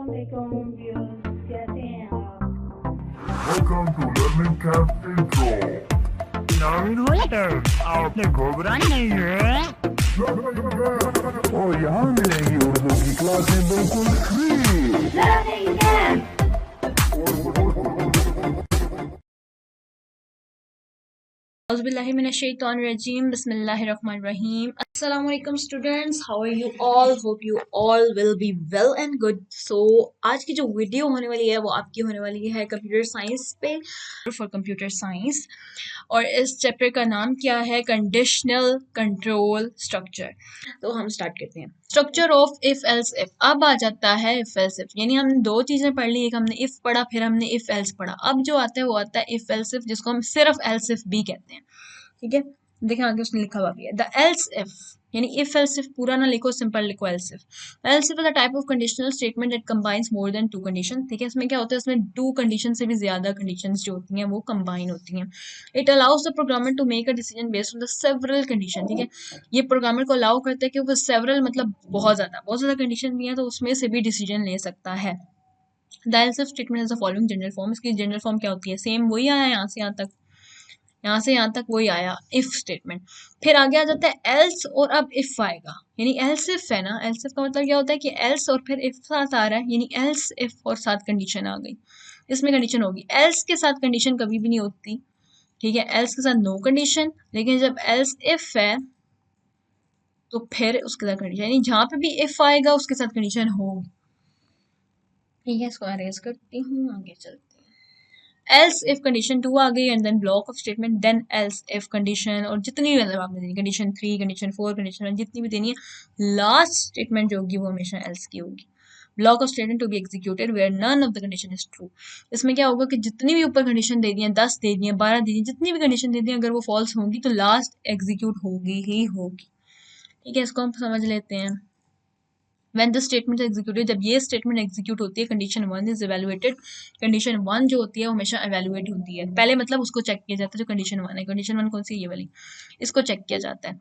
Assalamualaikum viewers, कैसे हैं आप? Welcome to Learning Camp Intro. आपने घबराना नहीं है। और यहाँ मिलेगी उर्दू की क्लासें बिल्कुल free. Learning Camp. Auzubillahiminash-shaytanir-rajeem. Bismillahir-rahmanir-rahim. Assalamu alaikum students. How are you all? Hope you all will be well and good. So आज की जो वीडियो होने वाली है वो आपकी होने वाली है कंप्यूटर साइंस पे, फॉर कंप्यूटर साइंस, और इस चैप्टर का नाम क्या है? Conditional control structure. तो हम स्टार्ट करते हैं। Structure of if else if. अब आ जाता है इफ एल्स इफ, यानी हमने दो चीजें पढ़ ली, एक हमने इफ पढ़ा, फिर हमने इफ एल्स पढ़ा। अब जो आता है वो आता है इफ एल्स इफ, जिसको हम सिर्फ एल्स इफ भी कहते हैं। ठीक है, देखें आगे उसने लिखा हुआ भी है द एल्स इफ, यानी इफ एल्स इफ पूरा ना लिखो, सिंपल लिखो else if. Else if is a type of conditional statement that combines more than two condition. ठीक है, इसमें क्या होता है, इसमें टू कंडीशन से भी ज्यादा कंडीशंस जो होती हैं वो कंबाइन होती हैं। It allows the programmer to make a decision based on the several condition. ठीक है, ये प्रोग्रामर को अलाउ करता है कि वो सेवरल मतलब बहुत ज्यादा कंडीशन भी है तो उसमें से भी डिसीजन ले सकता है। The else if statement is the following general form. इसकी जनरल फॉर्म क्या होती है? सेम वही आया यहाँ से यहाँ तक, यहाँ से यहाँ तक वही आया, इफ स्टेटमेंट। फिर आगे आ जाता है एल्स, और अब इफ आएगा, यानी एल्स इफ है ना। एल्स इफ का मतलब क्या होता है कि एल्स और फिर इफ साथ आ रहा है, यानी एल्स इफ और साथ कंडीशन आ गई। इसमें कंडीशन होगी, एल्स के साथ कंडीशन कभी भी नहीं होती। ठीक है, एल्स के साथ नो कंडीशन, लेकिन जब एल्स इफ है तो फिर उसके साथ कंडीशन, यानी जहां पे भी इफ आएगा उसके साथ कंडीशन होगी। ठीक है, इसको अरेज करती हूँ, आगे चलते हैं। else if condition 2 आ गई, and then block of statement, then else if condition, और जितनी भी मतलब आपने देनी, condition 3, condition 4, condition 1, जितनी भी देनी है, last statement जो होगी वो हमेशा else की होगी। Block of statement to be executed where none of the condition is true. इसमें क्या होगा कि जितनी भी ऊपर कंडीशन दे दी है, 10 दे दी है, 12 दे दी, जितनी भी कंडीशन दे दी है, अगर वो फॉल्स होगी तो लास्ट एग्जीक्यूट होगी ही होगी। ठीक है, इसको हम समझ लेते हैं। When the statement is executed, जब ये statement execute होती है, condition 1 is evaluated। condition 1 जो होती है वो हमेशा evaluate होती है, पहले मतलब उसको चेक किया जाता है जो condition 1 है। condition 1 कौन सी? ये वाली, इसको चेक किया जाता है।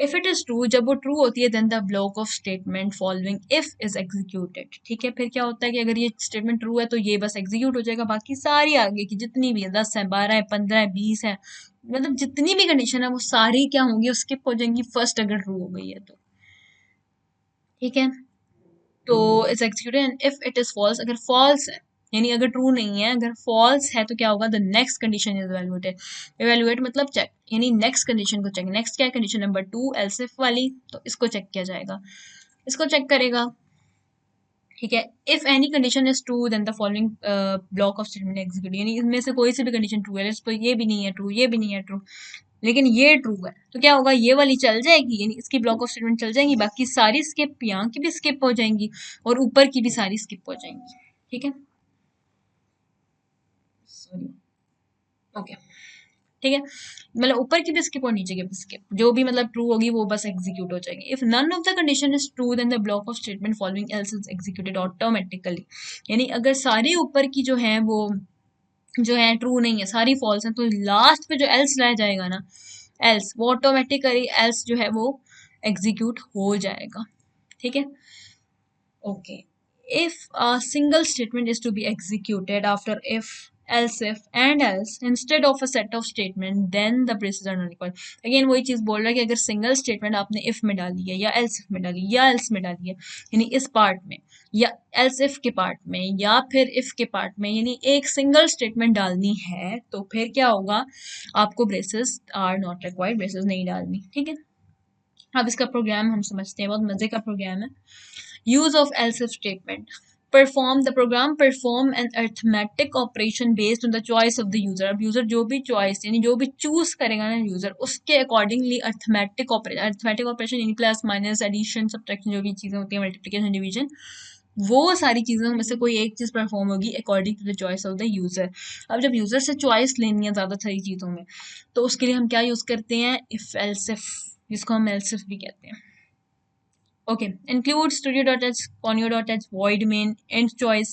if it is true, जब वो true होती है, then the block of statement following if is executed। ठीक है, फिर क्या होता है कि अगर ये statement true है तो ये बस execute हो जाएगा, बाकी सारी आगे की जितनी भी है, 10 है, 12 है, 15 है, 20 है, मतलब जितनी भी कंडीशन है वो सारी क्या होंगी, स्किप हो जाएंगी फर्स्ट अगर ट्रू हो गई है तो। ठीक है, तो it's executed if it is false. अगर फॉल्स है, यानी अगर ट्रू नहीं है, अगर फॉल्स है तो क्या होगा, the next condition is evaluated. Evaluate मतलब चेक, यानी नेक्स्ट कंडीशन को चेक। नेक्स्ट क्या है? कंडीशन नंबर 2 एल्स इफ वाली, तो इसको चेक किया जाएगा, इसको चेक करेगा। ठीक है, if any condition is true then the following block of statement execute, यानी इसमें से कोई सी भी कंडीशन ट्रू है, तो ये भी नहीं है ट्रू, ये भी नहीं है ट्रू, लेकिन ये ट्रू है, तो क्या होगा, ये वाली चल जाएगी, यानी इसकी ब्लॉक ऑफ स्टेटमेंट चल जाएंगी, बाकी सारी स्किप, यहाँ की भी स्किप हो जाएंगी और ऊपर की भी सारी स्किप हो जाएंगी। ठीक है, सॉरी, ओके, ठीक है, मतलब ऊपर की भी स्किप और नीचे की भी स्किप, जो भी मतलब ट्रू होगी वो बस एग्जीक्यूट हो जाएगी। If none of the condition is true then the block of statement following else is executed automatically, यानी अगर सारी ऊपर की जो है वो जो है ट्रू नहीं है, सारी फॉल्स है, तो लास्ट पे जो एल्स रह जाएगा ना, एल्स, वो ऑटोमेटिकली एल्स जो है वो एग्जीक्यूट हो जाएगा। ठीक है, okay. If a single statement is to be executed after if, else if and else instead of a set of statement, then the braces are not required। Again वही चीज बोल रहा है कि अगर सिंगल स्टेटमेंट आपने if में डाली है, या else if में डाली, या else में डाली है, यानी इस पार्ट में, या else if के पार्ट में, या फिर if के पार्ट में, यानी एक सिंगल स्टेटमेंट डालनी है, तो फिर क्या होगा, आपको braces are not required, braces नहीं डालनी। ठीक है, अब इसका प्रोग्राम हम समझते हैं, बहुत मजे का प्रोग्राम है। Use of else if statement। perform, the program perform an arithmetic operation based on the choice of the user। अब यूजर जो भी चॉइस, यानी जो भी चूज करेगा ना यूजर, उसके अकॉर्डिंगली अर्थमेटिक ऑपरेशन यानी प्लस माइनस एडिशन सब्ट्रैक्शन जो भी चीजें होती है, मल्टीप्लिकेशन डिवीजन, वो सारी चीज़ों में से कोई एक चीज़ परफॉर्म होगी according to the choice of the user. अब जब यूज़र से चॉइस लेनी है ज़्यादा सारी चीज़ों में, तो उसके लिए हम क्या यूज़ करते हैं, इफ एल्स इफ, जिसको हम एल्स इफ भी कहते हैं। Okay, include studio.h, conio.h, void main, end choice,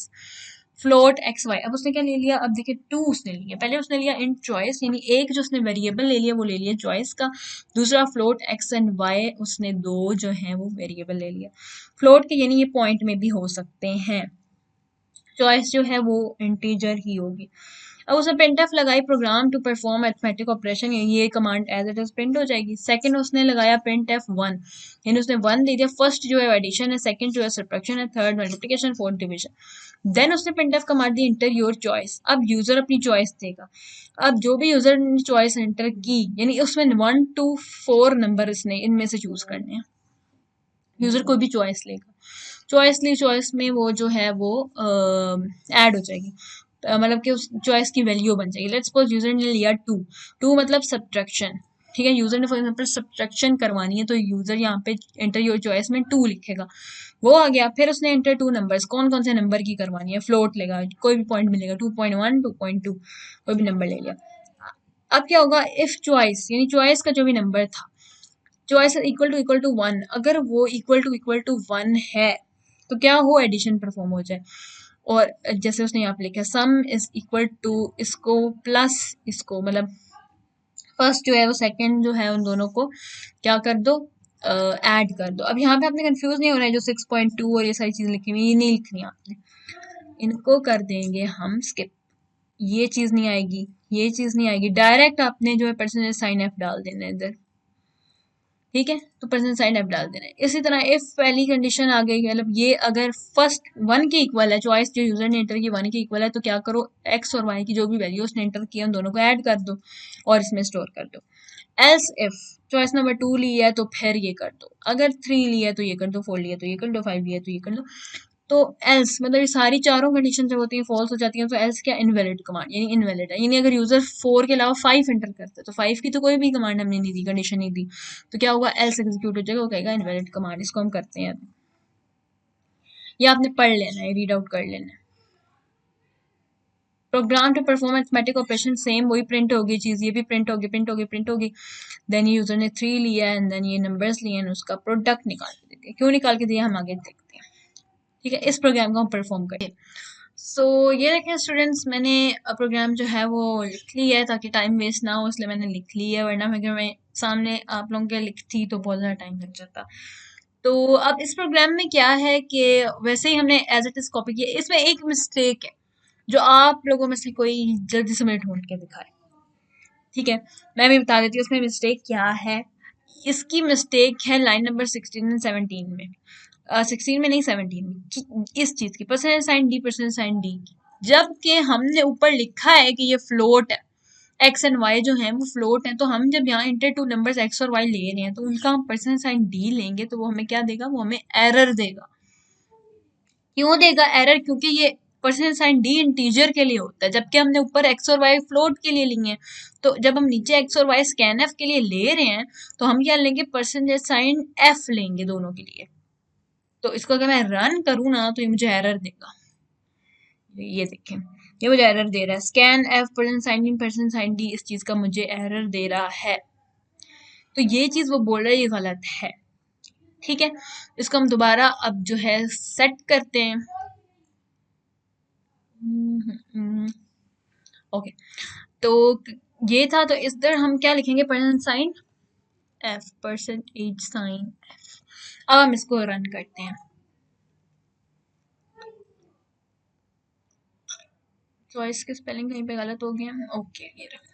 float x y. अब उसने क्या ले लिया, अब देखिए 2 उसने लिया, पहले उसने लिया इन चॉइस, यानी एक जो उसने वेरिएबल ले लिया वो ले लिया चॉइस का, दूसरा फ्लोट एक्स एंड वाई उसने 2 जो है वो वेरिएबल ले लिया। फ्लोट के यानी ये पॉइंट में भी हो सकते हैं, चॉइस जो है वो इंटीजर ही होगी। अब उसने printf लगाई program to perform mathematic operation, ये command as it is print हो जाएगी। सेकंड उसने लगाया printf 1, यानी उसने 1 दे दिया, फर्स्ट जो है एडिशन है, सेकंड जो है सब्ट्रैक्शन है, third multiplication, fourth division. Then उसने printf कमांड दी इंटर योर चॉइस, अब यूजर अपनी चॉइस देगा। अब जो भी यूजर ने चॉइस एंटर की, यानी उसमें 1 to 4 नंबर इसने इनमें से चूज करने हैं, यूजर कोई भी चॉइस लेगा, चॉइस ली, चॉइस में वो जो है वो ऐड हो जाएगी, मतलब कि उस चॉइस की वैल्यू बन जाएगी। लेट्स सपोज यूजर ने लिया 2, 2 मतलब सब्ट्रैक्शन, ठीक है, यूजर ने फॉर एग्जांपल सब्ट्रैक्शन करवानी है तो यूजर यहाँ पे एंटर योर चॉइस में 2 लिखेगा, वो आ गया। फिर उसने एंटर 2 नंबर्स, कौन कौन से नंबर की करवानी है, फ्लोट लेगा, कोई भी पॉइंट मिलेगा, 2.1 2.2 कोई भी नंबर ले लिया। अब क्या होगा, इफ चॉइस यानी चॉइस का जो भी नंबर था, चॉइस इक्वल टू 1, अगर वो इक्वल टू 1 है तो क्या हो, एडिशन परफॉर्म हो जाए। और जैसे उसने यहाँ पे लिखा सम इज इक्वल टू इसको प्लस इसको, मतलब फर्स्ट जो है वो सेकंड जो है उन दोनों को क्या कर दो, ऐड कर दो। अब यहाँ पे आपने कंफ्यूज नहीं होना है, जो 6.2 और ये सारी चीज़ लिखी हुई ये नहीं लिखनी आपने, इनको कर देंगे हम स्किप, ये चीज़ नहीं आएगी, ये चीज़ नहीं आएगी, डायरेक्ट आपने जो है परसेंटेज साइन एफ डाल देना है इधर, ठीक है, तो परसेंट साइन एफ डाल देना है। इसी तरह इफ पहली कंडीशन आ गई, मतलब ये अगर फर्स्ट 1 के इक्वल है, चॉइस जो यूजर ने एंटर की 1 के इक्वल है, तो क्या करो, एक्स और वाई की जो भी वैल्यू उसने एंटर किया उन दोनों को ऐड कर दो और इसमें स्टोर कर दो। एल्स इफ चॉइस नंबर 2 ली है तो फिर ये कर दो, अगर 3 ली है तो ये कर दो, 4 लिया तो ये कर दो, 5 लिया तो ये कर दो। तो एल्स मतलब ये सारी चारों कंडीशन जब होती हैं फॉल्स हो जाती हैं, तो एल्स क्या, इनवैलिड कमांड, यानी इनवैलिड है, यानी अगर यूजर 4 के अलावा 5 एंटर करता है तो 5 की तो कोई भी कमांड हमने नहीं दी, कंडीशन नहीं दी, तो क्या होगा, एल्स एग्जीक्यूट हो जाएगा, वो कहेगा इनवैलिड कमांड। इसको हम करते हैं, ये आपने पढ़ लेना है, रीड आउट कर लेना है। Program to perform mathematic operation, same वही प्रिंट होगी चीज, ये भी प्रिंट होगी, प्रिंट होगी, प्रिंट होगी। देन यूजर ने 3 लिया एंड देन ये नंबर्स लिए, उसका प्रोडक्ट निकाल के देते हैं, क्यों निकाल के दिया हम आगे देखते हैं, ठीक है। इस प्रोग्राम को हम परफॉर्म करें। सो ये देखें स्टूडेंट्स, मैंने प्रोग्राम जो है वो लिख ली है ताकि टाइम वेस्ट ना हो, इसलिए मैंने लिख ली है, वरना अगर मैं सामने आप लोगों के लिखती तो बहुत ज़्यादा टाइम लग जाता। तो अब इस प्रोग्राम में क्या है कि वैसे ही हमने एज इट इज कॉपी किया, इसमें एक मिस्टेक है जो आप लोगों में से कोई जल्दी से मुझे ढूंढ के दिखाए, ठीक है, मैं भी बता देती हूँ उसमें मिस्टेक क्या है। इसकी मिस्टेक है लाइन नंबर 16 एंड 17 में, 16 में नहीं 17 में, इस चीज की percent sign D, percent sign D की, जबकि हमने ऊपर लिखा है कि ये फ्लोट है, एक्स एंड वाई जो है वो फ्लोट है, तो हम जब यहाँ इंटर 2 नंबर्स एक्स और वाई ले रहे हैं तो उनका हम परसेंट साइन डी लेंगे तो वो हमें क्या देगा, वो हमें एरर देगा। क्यों देगा एरर, क्योंकि ये परसेंट साइन डी इंटीजर के लिए होता है, जबकि हमने ऊपर एक्स और वाई फ्लोट के लिए लिए हैं। तो जब हम नीचे एक्स और वाई स्कैन एफ के लिए ले रहे हैं तो हम क्या लेंगे, परसेंटेज साइन एफ लेंगे दोनों के लिए। तो इसको अगर मैं रन करूँ ना तो ये मुझे एरर देगा, ये देखें ये मुझे एरर दे रहा है, scanf percent sign D, इस चीज का मुझे एरर दे रहा है, तो ये चीज वो बोल रहा है ये गलत है, ठीक है। इसको हम दोबारा अब जो है सेट करते हैं, ओके। तो ये था, तो इस दर हम क्या लिखेंगे, percent sign F, percentage sign F. अब हम इसको रन करते हैं, चॉइस के स्पेलिंग कहीं पे गलत हो गया, ओके ये रहा,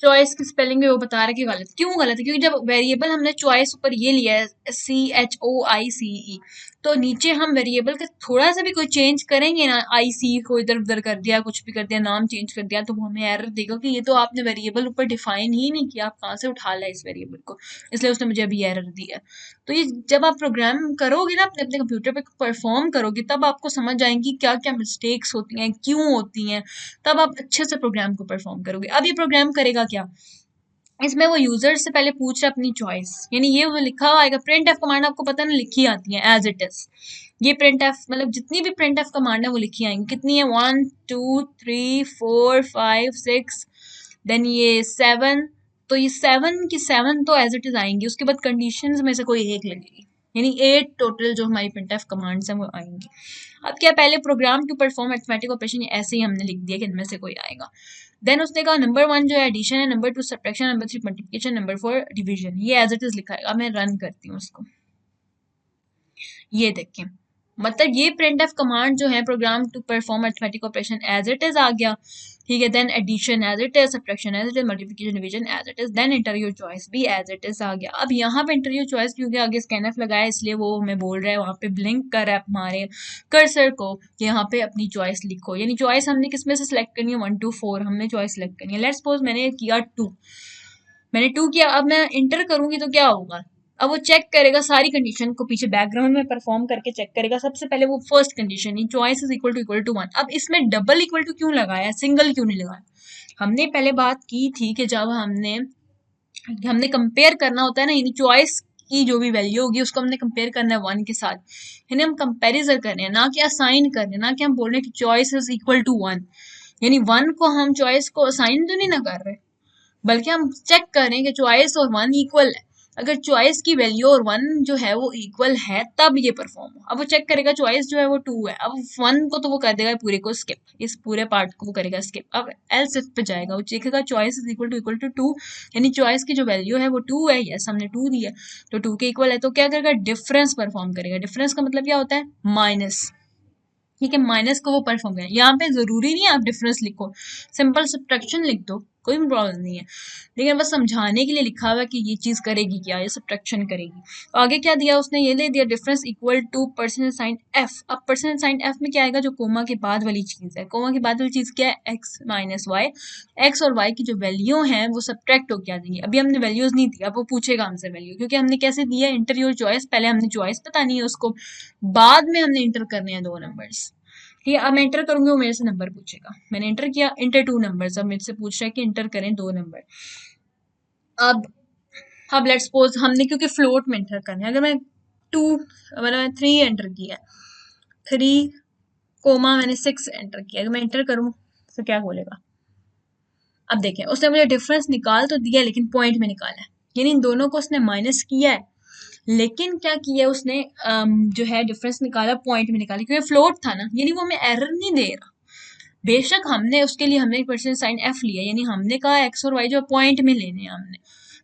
चॉइस की स्पेलिंग में वो बता रहा है कि गलत, क्यों गलत है, क्योंकि जब वेरिएबल हमने चॉइस ऊपर ये लिया है CHOICE, तो नीचे हम वेरिएबल का थोड़ा सा भी कोई चेंज करेंगे ना, IC को इधर उधर कर दिया, कुछ भी कर दिया, नाम चेंज कर दिया, तो वो हमें एरर देगा कि ये तो आपने वेरिएबल ऊपर डिफाइन ही नहीं किया, आप कहाँ से उठा लाए इस वेरिएबल को, इसलिए उसने मुझे अभी एरर दिया। तो ये जब आप प्रोग्राम करोगे ना अपने अपने कंप्यूटर पे परफॉर्म करोगे, तब आपको समझ आएंगी क्या क्या मिस्टेक्स होती हैं, क्यों होती हैं, तब आप अच्छे से प्रोग्राम को परफॉर्म करोगे। अब ये प्रोग्राम करेगा क्या, इसमें वो यूजर से पहले पूछ रहा है अपनी चॉइस, यानी ये वो लिखा हुआ आएगा, प्रिंट एफ कमांड आपको पता ना लिखी आती है एज इट इज, ये प्रिंट एफ मतलब जितनी भी प्रिंट एफ कमांड है वो लिखी आएंगी, कितनी है 1 2 3 4 5 6 देन ये 7, तो ये 7 की 7 तो एज इट इज आएंगी, उसके बाद कंडीशंस में से कोई एक लगेगी, यानी 8 टोटल जो हमारी printf कमांड्स हैं वो आएंगी। अब क्या, पहले program to perform arithmetic operation ऐसे ही हमने लिख दिया कि इनमें से कोई आएगा। देन उसने कहा नंबर 1 जो है एडिशन है, number 2 subtraction, number 3 multiplication, number 4 division. ये एज इट इज लिखा है। अब मैं रन करती हूँ उसको, ये देखें, मतलब ये printf कमांड जो है program to perform arithmetic operation as it is आ गया, ठीक है। Then addition as it is, subtraction as it is, multiplication division as it is, then enter your choice भी एज इट इज आ गया। अब यहाँ पे एंटर योर चॉइस क्योंकि आगे स्कैनफ लगाया इसलिए वो हमें बोल रहा है, वहाँ पे ब्लिंक कर रहा है हमारे कर्सर को कि यहाँ पे अपनी चॉइस लिखो। यानी चॉइस हमने किसमें से सिलेक्ट करनी है, 1 to 4 हमने चॉइस सिलेक्ट करनी है। लेट्स सपोज मैंने किया 2, मैंने 2 किया। अब मैं इंटर करूंगी तो क्या होगा, अब वो चेक करेगा सारी कंडीशन को, पीछे बैकग्राउंड में परफॉर्म करके चेक करेगा। सबसे पहले वो first condition, choice is equal to 1। अब इसमें डबल इक्वल टू क्यों लगाया, सिंगल क्यों नहीं लगाया? हमने पहले बात की थी कि जब हमने कंपेयर करना होता है ना, यानी चॉइस की जो भी वैल्यू होगी उसको हमने कंपेयर करना है 1 के साथ, यानी हम कंपेरिजन कर रहे हैं, ना कि असाइन कर रहे हैं, ना कि हम बोल रहे हैं कि चॉइस इज इक्वल टू 1। यानी 1 को हम चॉइस को असाइन तो नहीं ना कर रहे, बल्कि हम चेक करें कि चॉइस और 1 इक्वल है। अगर चॉइस की वैल्यू और 1 जो है वो इक्वल है तब ये परफॉर्म हो। अब वो चेक करेगा चॉइस जो है वो 2 है, अब 1 को तो वो कर देगा पूरे को स्किप, इस पूरे पार्ट को वो करेगा स्किप। अब एल्स इफ पे जाएगा, वो चेकेगा चॉइस इज इक्वल टू 2, यानी चॉइस की जो वैल्यू है वो 2 है, यस हमने 2 दिया तो 2 के इक्वल है, तो क्या करेगा, डिफरेंस परफॉर्म करेगा। डिफरेंस का मतलब क्या होता है, माइनस, ठीक है, माइनस को वो परफॉर्म करें। यहाँ पे जरूरी नहीं है आप डिफरेंस लिखो, सिंपल सब्ट्रैक्शन लिख दो, कोई प्रॉब्लम नहीं है, लेकिन बस समझाने के लिए लिखा हुआ है कि ये चीज करेगी क्या, ये सब्ट्रैक्शन करेगी। तो आगे क्या दिया उसने, ये ले दिया difference equal to percentage sign F. अब परसेंटेज साइन एफ में क्या आएगा, जो कोमा के बाद वाली चीज है। कोमा के बाद वाली चीज क्या है, एक्स माइनस वाई। एक्स और वाई की जो वैल्यू है वो सब्ट्रैक्ट होकर आ जाएंगी। अभी हमने वैल्यूज नहीं दी, अब वो पूछेगा हमसे वैल्यू, क्योंकि हमने कैसे दिया, इंटर योर चॉइस, पहले हमने चॉइस बतानी है उसको, बाद में हमने इंटर करने हैं 2 नंबर्स, ठीक है। अब मैं इंटर करूंगी, वो मेरे से नंबर पूछेगा, मैंने इंटर किया, इंटर 2 नंबर्स, अब मेरे से पूछ रहा है कि इंटर करें 2 नंबर। अब लेट्स सपोज हमने क्योंकि फ्लोट में इंटर करना है, अगर मैं 2 मैंने 3 एंटर किया, 3 कोमा मैंने 6 एंटर किया, अगर मैं इंटर करूं तो क्या बोलेगा। अब देखें, उसने मुझे डिफरेंस निकाल तो दिया लेकिन पॉइंट में निकाला है, यानी इन दोनों को उसने माइनस किया है, लेकिन क्या किया उसने, जो है डिफरेंस निकाला पॉइंट में निकाला, क्योंकि फ्लोट था ना, यानी वो हमें एरर नहीं दे रहा। बेशक हमने उसके लिए हमने परसेंट साइन एफ लिया, यानी हमने कहा एक्स और वाई जो पॉइंट में लेने हैं हमने,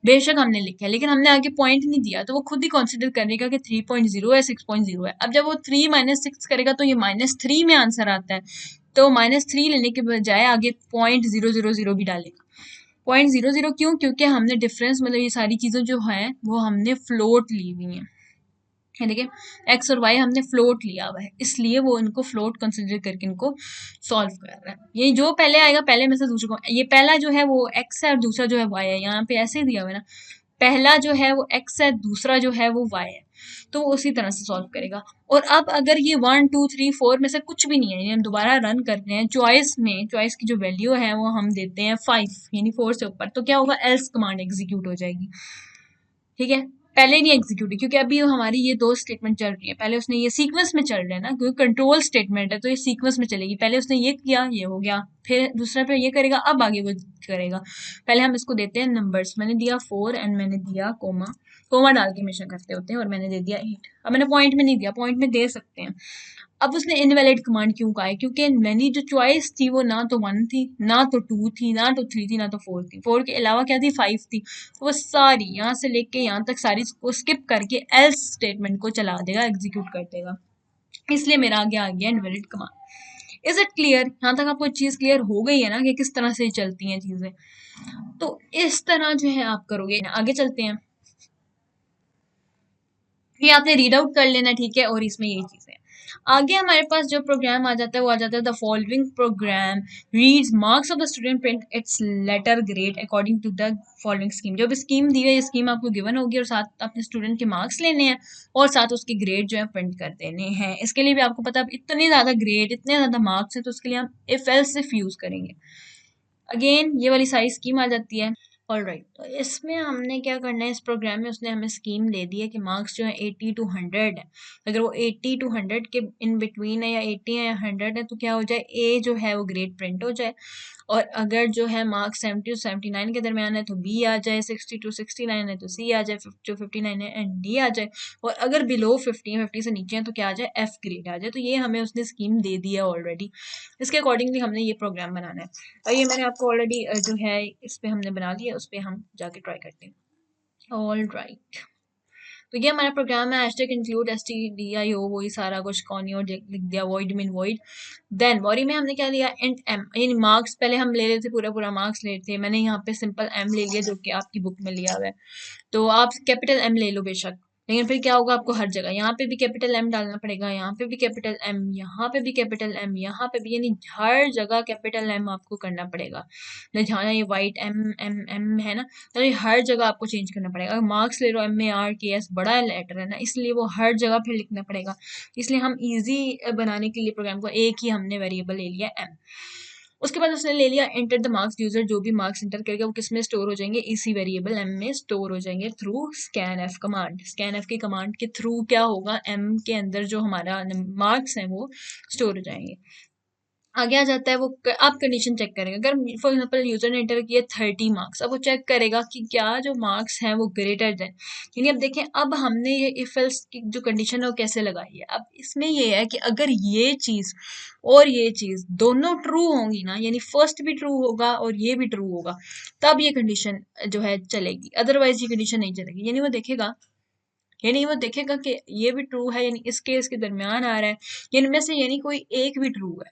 बेशक हमने लिखा, लेकिन हमने आगे पॉइंट नहीं दिया, तो वो खुद ही कंसिडर करेगा कि 3.0 है, 6.0 है। अब जब वो 3 माइनस 6 करेगा तो ये -3 में आंसर आता है, तो -3 लेने के बजाय आगे 0.000 भी डालेगा। 0.00 क्यों, क्योंकि हमने डिफरेंस मतलब ये सारी चीजें जो है वो हमने फ्लोट ली हुई हैं, देखिए एक्स और वाई हमने फ्लोट लिया हुआ है, इसलिए वो इनको फ्लोट कंसिडर करके इनको सॉल्व कर रहा है। ये जो पहले आएगा पहले में से दूसरे को, ये पहला जो है वो एक्स है और दूसरा जो है वाई है, यहाँ पे ऐसे ही दिया हुआ है ना, पहला जो है वो एक्स है, दूसरा जो है वो वाई है, तो वो उसी तरह से सॉल्व करेगा। और अब अगर ये 1 2 3 4 में से कुछ भी नहीं है, यानी हम दोबारा रन करते हैं चॉइस में, चॉइस की जो वैल्यू है वो हम देते हैं 5, यानी 4 से ऊपर, तो क्या होगा, एल्स कमांड एग्जीक्यूट हो जाएगी, ठीक है। पहले नहीं एग्जीक्यूट क्योंकि अभी हमारी ये 2 स्टेटमेंट चल रही है, पहले उसने ये सीक्वेंस में चल रहा है ना, क्योंकि कंट्रोल स्टेटमेंट है तो ये सीक्वेंस में चलेगी, पहले उसने ये किया, ये हो गया, फिर दूसरा पे ये करेगा, अब आगे वो करेगा। पहले हम इसको देते हैं नंबर्स, मैंने दिया 4 एंड मैंने दिया कोमा, कोमा डाल के हमेशा करते होते हैं, और मैंने दे दिया 8। अब मैंने पॉइंट में नहीं दिया, पॉइंट में दे सकते हैं। अब उसने इनवैलिड कमांड क्यों कहा है, क्योंकि मैंने जो चॉइस थी वो ना तो 1 थी, ना तो 2 थी, ना तो 3 थी, ना तो 4 थी, 4 के अलावा क्या थी, 5 थी, तो वो सारी यहाँ से लेके यहाँ तक सारी को स्किप करके एल्स स्टेटमेंट को चला देगा, एग्जीक्यूट कर देगा, इसलिए मेरा आगे आ गया invalid command. Is it clear, यहाँ तक आपको चीज क्लियर हो गई है ना कि किस तरह से चलती हैं चीजें। तो इस तरह जो है आप करोगे। आगे चलते हैं, ये आपने रीड आउट कर लेना, ठीक है, और इसमें यही चीजें हैं। आगे हमारे पास जो प्रोग्राम आ जाता है वो आ जाता है the following program reads marks of the student print its letter grade according to the following scheme. जो भी स्कीम दी है ये स्कीम आपको गिवन होगी, और साथ अपने स्टूडेंट के मार्क्स लेने हैं और साथ उसके ग्रेड जो है प्रिंट कर देने हैं। इसके लिए भी आपको पता है इतने ज्यादा ग्रेड, इतने ज्यादा मार्क्स है, तो उसके लिए हम इफ एल्स इफ यूज करेंगे। अगेन ये वाली सारी स्कीम आ जाती है। ऑलराइट, तो इसमें हमने क्या करना है, इस प्रोग्राम में उसने हमें स्कीम दे दी है कि मार्क्स जो है 80 to 100 है। अगर वो 80 to 100 के इन बिटवीन है, या 80 है या 100 है, तो क्या हो जाए, ए जो है वो ग्रेड प्रिंट हो जाए। और अगर जो है मार्क्स 70 to 79 के दरमियान है तो बी आ जाए, 60 to 69 है तो सी आ जाए, 50 to 59 है एंड डी आ जाए, और अगर बिलो 50 से नीचे है तो क्या आ जाए, एफ ग्रेड आ जाए। तो ये हमें उसने स्कीम दे दी है ऑलरेडी, इसके अकॉर्डिंगली हमने ये प्रोग्राम बनाना है। और ये मैंने आपको ऑलरेडी जो है इस पे हमने बना लिया, उस पे हम जाके ट्राई करते हैं। ऑल राइट, तो ये हमारा प्रोग्राम है। हैशटैग इंक्लूड stdio, वही सारा कुछ कॉनियो लिख दिया, वॉइड मीन वॉइड। देन वॉरी में हमने क्या लिया, इंट एम, यानी मार्क्स पहले हम ले लेते, पूरा पूरा मार्क्स ले लेते। मैंने यहाँ पे सिंपल एम ले लिया जो कि आपकी बुक में लिया हुआ है, तो आप कैपिटल एम ले लो बेशक, लेकिन फिर क्या होगा, आपको हर जगह यहाँ पे भी कैपिटल एम डालना पड़ेगा, यहाँ पे भी कैपिटल एम, यहाँ पे भी कैपिटल एम, यहाँ पे भी, यानी हर जगह कैपिटल एम आपको करना पड़ेगा। जहाँ ये वाइट एम एम एम है ना, तो ये हर जगह आपको चेंज करना पड़ेगा। अगर मार्क्स ले लो, एम ए आर के एस बड़ा लेटर है ना, इसलिए वो हर जगह फिर लिखना पड़ेगा। इसलिए हम इजी बनाने के लिए प्रोग्राम को एक ही हमने वेरिएबल ले लिया एम। उसके बाद उसने ले लिया एंटर द मार्क्स, यूजर जो भी मार्क्स एंटर करेगा वो किस में स्टोर हो जाएंगे, इसी वेरिएबल एम में स्टोर हो जाएंगे through scan F command. Scan F की कमांड के थ्रू क्या होगा, एम के अंदर जो हमारा मार्क्स हैं वो स्टोर हो जाएंगे। आगे आ जाता है वो आप कंडीशन चेक करेंगे। अगर फॉर एग्जांपल यूजर ने एंटर किया 30 मार्क्स, अब वो चेक करेगा कि क्या जो मार्क्स हैं वो ग्रेटर देन, यानी अब देखें, अब हमने ये इफ एल्स की जो कंडीशन है वो कैसे लगाई है। अब इसमें ये है कि अगर ये चीज और ये चीज दोनों ट्रू होंगी ना, यानी फर्स्ट भी ट्रू होगा और ये भी ट्रू होगा, तब ये कंडीशन जो है चलेगी, अदरवाइज ये कंडीशन नहीं चलेगी। यानी वो देखेगा कि ये भी ट्रू है, यानी इस केस के दरमियान आ रहा है, यानी में से यानी कोई एक भी ट्रू है,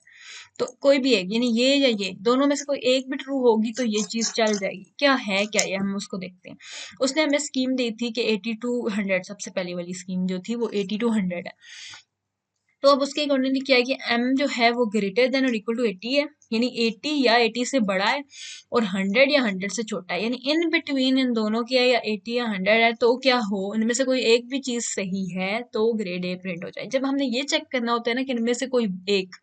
तो कोई भी एक, यानी ये या ये दोनों में से कोई एक भी ट्रू होगी तो ये चीज चल जाएगी। क्या है, क्या ये हम उसको देखते हैं। उसने हमें स्कीम दी थी कि 80 to 100, सबसे पहली वाली स्कीम जो थी वो 80 to 100 है। तो अब उसके अकॉर्डिंगली क्या है कि m जो है वो ग्रेटर देन और इक्वल टू 80 है, यानी 80 या 80 से बड़ा है, और 100 या 100 से छोटा है, यानी इन बिटवीन इन दोनों की है, या 80 या 100 है, तो क्या हो, इनमें से कोई एक भी चीज सही है तो ग्रेड ए प्रिंट हो जाए। जब हमने ये चेक करना होता है ना कि इनमें से कोई एक,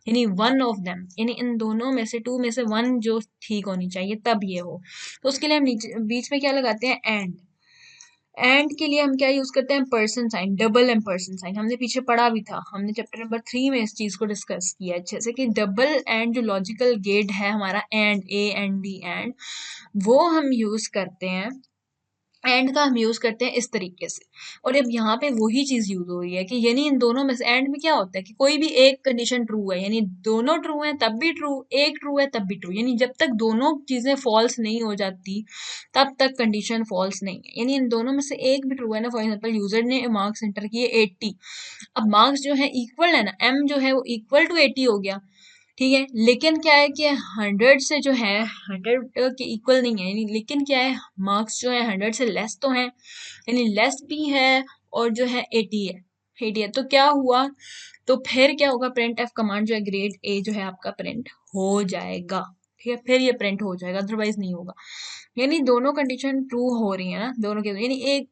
यानी वन ऑफ देम, यानी इन दोनों में से टू में से वन जो ठीक होनी चाहिए तब ये हो, तो उसके लिए हम नीचे बीच में क्या लगाते हैं, एंड के लिए हम क्या यूज करते हैं, percent sign, double ampersand sign. हमने पीछे पढ़ा भी था, हमने चैप्टर नंबर 3 में इस चीज को डिस्कस किया अच्छे से कि डबल एंड जो लॉजिकल गेट है हमारा, and A and D and, वो हम यूज करते हैं, एंड का हम यूज करते हैं इस तरीके से। और अब यहाँ पे वही चीज यूज हो रही है कि यानी इन दोनों में से एंड में क्या होता है कि कोई भी एक कंडीशन ट्रू है, यानी दोनों ट्रू है तब भी ट्रू, एक ट्रू है तब भी ट्रू, यानी जब तक दोनों चीजें फॉल्स नहीं हो जाती तब तक कंडीशन फॉल्स नहीं है। यानी इन दोनों में से एक भी ट्रू है ना, फॉर एग्जाम्पल यूजर ने मार्क्स एंटर किए 80, अब मार्क्स जो है इक्वल है ना, एम जो है वो इक्वल टू 80 हो गया, ठीक है, लेकिन क्या है कि 100 से जो है 100 के इक्वल नहीं है, यानी लेकिन क्या है, मार्क्स जो है 100 से लेस तो है, यानी लेस भी है, और जो है 80 है, 80 है, तो क्या हुआ, तो फिर क्या होगा, प्रिंट एफ कमांड जो है ग्रेड ए जो है आपका प्रिंट हो जाएगा, ठीक है, फिर ये प्रिंट हो जाएगा, अदरवाइज नहीं होगा। यानी दोनों कंडीशन ट्रू हो रही है ना, दोनों के, यानी एक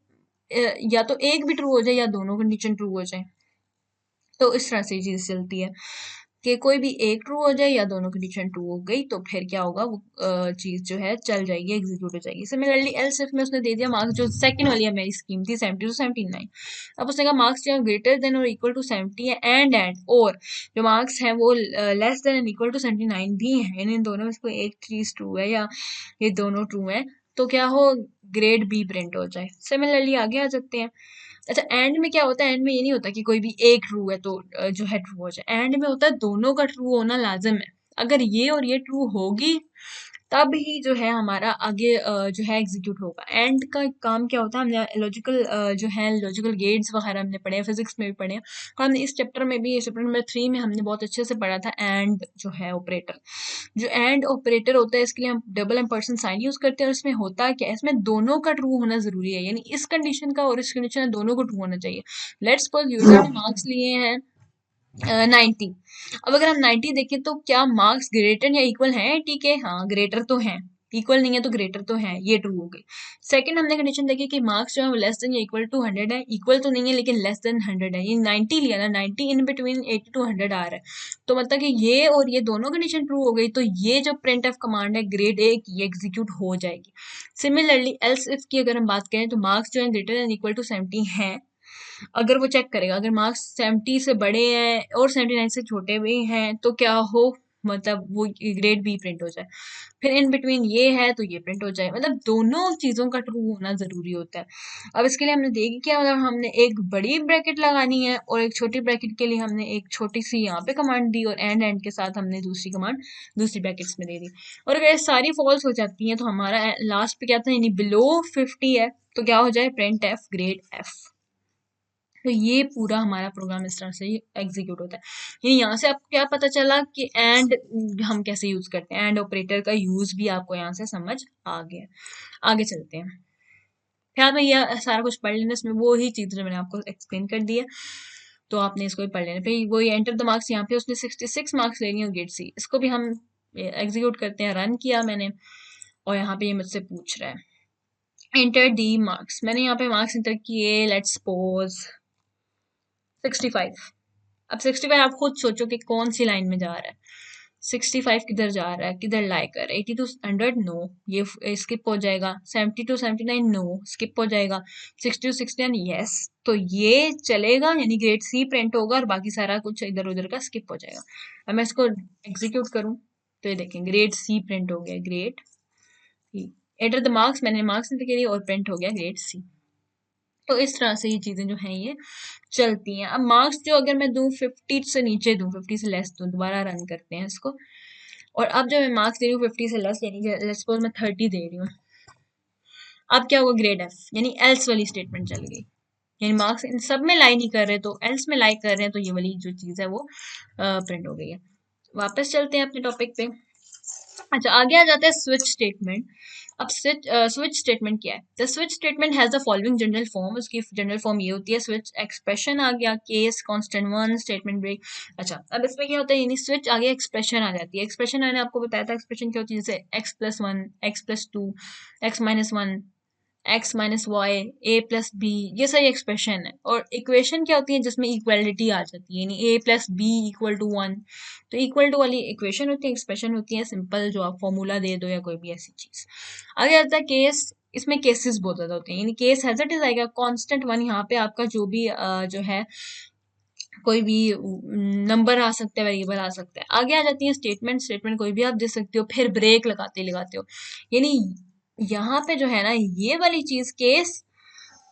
या तो एक भी ट्रू हो जाए या दोनों कंडीशन ट्रू हो जाए, तो इस तरह से ये चीज चलती है कि कोई भी एक ट्रू हो जाए या दोनों कंडीशन ट्रू हो गई तो फिर क्या होगा, वो चीज जो है चल जाएगी, एग्जीक्यूट हो जाएगी। सिमिलरली एल्स इफ में उसने दे दिया मार्क्स, जो सेकंड वाली मेरी स्कीम थी 70 to 79, अब उसने कहा मार्क्स जो है ग्रेटर देन और इक्वल टू 70 है, एंड और जो मार्क्स हैं वो less than and equal to 79 भी है, यानी इन दोनों में से कोई एक चीज ट्रू है या ये दोनों ट्रू है, तो क्या हो, ग्रेड बी प्रिंट हो जाए। सिमिलरली आगे आ जाते हैं। अच्छा, एंड में क्या होता है, एंड में ये नहीं होता कि कोई भी एक ट्रू है तो जो है ट्रू हो जाए, एंड में होता है दोनों का ट्रू होना लाजिम है। अगर ये और ये ट्रू होगी तब ही जो है हमारा आगे जो है एग्जीक्यूट होगा। एंड का काम क्या होता है, हमने लॉजिकल जो है लॉजिकल गेट्स वगैरह हमने पढ़े हैं, फिजिक्स में भी पढ़े हैं, और हमने इस चैप्टर में भी, चैप्टर नंबर 3 में हमने बहुत अच्छे से पढ़ा था एंड जो है ऑपरेटर। जो एंड ऑपरेटर होता है इसके लिए हम डबल एम्परसेंट साइन यूज करते हैं, और इसमें होता क्या है, इसमें दोनों का ट्रू होना जरूरी है, यानी इस कंडीशन का और इस कंडीशन का दोनों को ट्रू होना चाहिए। लेट्स सपोज यूजर ने मार्क्स लिए हैं 90, अब अगर हम 90 देखें तो क्या मार्क्स ग्रेटर या इक्वल हैं 80 के, हाँ ग्रेटर तो हैं, इक्वल नहीं है तो ग्रेटर तो है, ये ट्रू हो गई। सेकंड हमने कंडीशन देखी कि मार्क्स जो है वो लेस देन या इक्वल टू 100 है, इक्वल तो नहीं है लेकिन लेस देन 100 है, ये 90 लिया ना, 90 इन बिटवीन 80 टू 100 आ रहा है, तो मतलब कि ये और ये दोनों कंडीशन ट्रू हो गई, तो ये जो प्रिंट एफ कमांड है ग्रेड ए की, ये एग्जीक्यूट हो जाएगी। सिमिलरली एल्स इफ की अगर हम बात करें तो मार्क्स जो है ग्रेटर देन इक्वल टू 70 है, अगर वो चेक करेगा अगर मार्क्स 70 से बड़े हैं और 79 से छोटे भी हैं तो क्या हो, मतलब वो ग्रेड बी प्रिंट हो जाए, फिर इन बिटवीन ये है तो ये प्रिंट हो जाए, मतलब दोनों चीज़ों का ट्रू होना ज़रूरी होता है। अब इसके लिए हमने देखी क्या, मतलब हमने एक बड़ी ब्रैकेट लगानी है और एक छोटी ब्रैकेट के लिए हमने एक छोटी सी यहाँ पे कमांड दी और एंड के साथ हमने दूसरी कमांड दूसरी ब्रैकेट्स में दे दी, और अगर ये सारी फॉल्स हो जाती हैं तो हमारा लास्ट पे क्या था, यानी बिलो 50 है तो क्या हो जाए, प्रिंट एफ ग्रेड एफ। तो ये पूरा हमारा प्रोग्राम इस तरह से एग्जीक्यूट होता है। ये यहाँ से आपको क्या पता चला कि एंड हम कैसे यूज करते हैं, एंड ऑपरेटर का यूज भी आपको यहाँ से समझ आ गया। आगे चलते हैं, ख्याल में यह सारा कुछ पढ़ लेना, इसमें वो ही चीज जो मैंने आपको एक्सप्लेन कर दी है, तो आपने इसको भी पढ़ लेना। फिर वो एंटर द मार्क्स, यहाँ पे उसने 66 मार्क्स लेनी है ग्रेड सी, इसको भी हम एग्जीक्यूट करते हैं, रन किया मैंने और यहाँ पे ये मुझसे पूछ रहा है एंटर दी मार्क्स, मैंने यहाँ पे मार्क्स एंटर किए, लेट्स सपोज 65। अब 65 आप खुद सोचो कि कौन सी लाइन में जा रहा है, 65 किधर जा रहा है, किधर लाई कर, 80 टू 100 नो, ये स्किप हो जाएगा, 70 टू 79 नो, स्किप हो जाएगा, 60 टू 69 यस, तो ये चलेगा, यानी ग्रेड सी प्रिंट होगा और बाकी सारा कुछ इधर उधर का स्किप हो जाएगा। अब मैं इसको एग्जीक्यूट करूं तो ये देखें ग्रेड सी प्रिंट हो गया, ग्रेड एंटर द मार्क्स, मैंने मार्क्स एंटर किए और प्रिंट हो गया ग्रेड सी। तो इस तरह से ये चीज़ें जो हैं ये चलती हैं। अब मार्क्स जो अगर मैं दूं 50 से नीचे दूं, 50 से लेस दूं, दोबारा रन करते हैं इसको, और अब जब मैं मार्क्स दे रही हूँ 50 से लेस, यानी लेट्स सपोज मैं 30 दे रही हूँ, अब क्या होगा, ग्रेड एफ, यानी एल्स वाली स्टेटमेंट चल गई, यानी मार्क्स इन सब में लाई नहीं कर रहे तो एल्स में लाई कर रहे हैं, तो ये वाली जो चीज़ है वो प्रिंट हो गई है। वापस चलते हैं अपने टॉपिक पे। अच्छा, आगे आ जाता है स्विच स्टेटमेंट। अब स्विच स्टेटमेंट क्या है, the switch statement has the following general form, उसकी जनरल फॉर्म ये होती है, स्विच एक्सप्रेशन आ गया, case constant one, statement break. अच्छा, अब इसमें क्या होता है, यानी स्विच आगे एक्सप्रेशन आ जाती है, एक्सप्रेशन मैंने आपको बताया था एक्सप्रेशन क्या होती है, जैसे x+1, x+2, x-1, x minus y, a plus b, ये सारी एक्सप्रेशन है। और इक्वेशन क्या होती है, जिसमें इक्वलिटी आ जाती है, यानी ए प्लस बी इक्वल टू 1, तो इक्वल टू वाली इक्वेशन होती है, एक्सप्रेशन होती है सिंपल, जो आप फॉर्मूला दे दो या कोई भी ऐसी चीज। आगे आता है केस, इसमें केसेस बहुत ज्यादा होते हैं, यानी केस हैज इट इज आएगा कांस्टेंट वन, यहाँ पे आपका जो भी जो है कोई भी नंबर आ सकता है, वेरिएबल आ सकता है। आगे आ जाती है स्टेटमेंट, स्टेटमेंट कोई भी आप दे सकते हो, फिर ब्रेक लगाते हो, यानी यहाँ पे जो है ना ये वाली चीज केस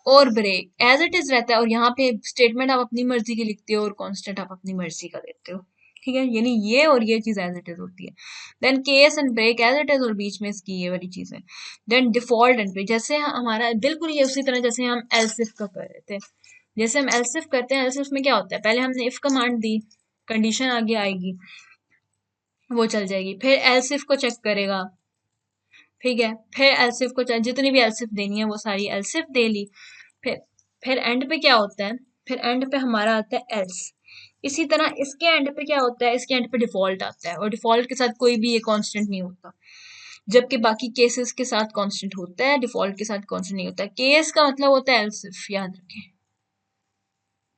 और ब्रेक एज इट इज रहता है, और यहाँ पे स्टेटमेंट आप अपनी मर्जी की लिखते हो और कांस्टेंट आप अपनी मर्जी का देते हो, ठीक है, यानी ये और ये चीज एज इट इज होती है। Then case and break as it is, और बीच में इसकी ये वाली चीज है। देन डिफॉल्ट एंड ब्रेक, जैसे हमारा बिल्कुल ये उसी तरह जैसे हम एल्सिफ का कर रहे थे, जैसे हम एल्सिफ करते हैं, एल्सिफ में क्या होता है, पहले हमने इफ कमांड दी, कंडीशन आगे आएगी, वो चल जाएगी, फिर एल्सिफ को चेक करेगा, ठीक है, फिर एल्सिफ को जितनी भी एल्सिफ देनी है वो सारी एल्सिफ दे ली, फिर फिर एंड पे क्या होता है, फिर एंड पे हमारा आता है एल्स। इसी तरह इसके एंड पे क्या होता है, इसके एंड पे डिफॉल्ट आता है, और डिफॉल्ट के साथ कोई भी ये कांस्टेंट नहीं होता, जबकि बाकी केसेस के साथ कांस्टेंट होता है, डिफॉल्ट के साथ कांस्टेंट नहीं होता। केस का मतलब होता है एल्सिफ, याद रखें,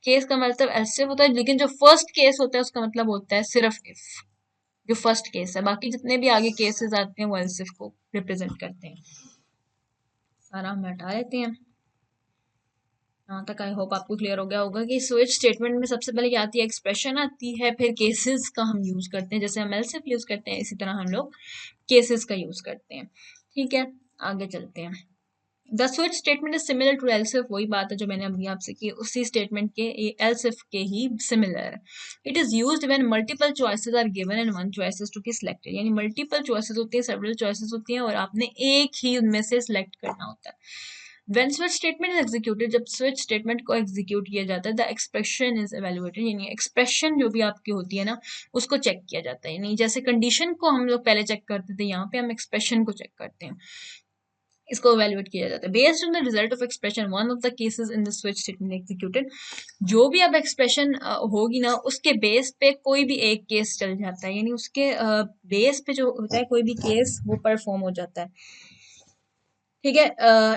केस का मतलब एल्सिफ होता है, लेकिन जो फर्स्ट केस होता है उसका मतलब होता है सिर्फ इफ, जो फर्स्ट केस है, बाकी जितने भी आगे केसेस आते हैं वो एल्सिफ को रिप्रेजेंट करते हैं। सारा हम हटा लेते हैं, यहाँ तक आई होप आपको क्लियर हो गया होगा कि स्विच स्टेटमेंट में सबसे पहले क्या आती है, एक्सप्रेशन आती है, फिर केसेस का हम यूज करते हैं, जैसे हम एल्सिफ यूज करते हैं इसी तरह हम लोग केसेस का यूज करते हैं, ठीक है। आगे चलते हैं, the switch statement is similar to else if, वही बात है जो मैंने अभी आपसे की, उसी स्टेटमेंट के एल्सिफ के ही सिमिलर है। It is used when multiple choices are given and one choice is to be selected, यानी मल्टीपल चॉइसेस होती है, सेवरल चॉइसेस होती हैं और आपने एक ही उनमें से सिलेक्ट करना होता है। When switch statement is executed, जब switch statement को execute किया जाता है, the expression is evaluated, यानी expression जो भी आपकी होती है ना उसको चेक किया जाता है, यानी जैसे condition को हम लोग पहले चेक करते थे, यहाँ पे हम expression को चेक करते हैं। इसको इवेल्युएट किया जाता है based on the result of expression one of the cases in the switch statement executed. जो भी अब एक्सप्रेशन होगी ना उसके बेस पे कोई भी एक केस चल जाता है, यानी उसके बेस पे जो होता है कोई भी केस वो परफॉर्म हो जाता है। ठीक है,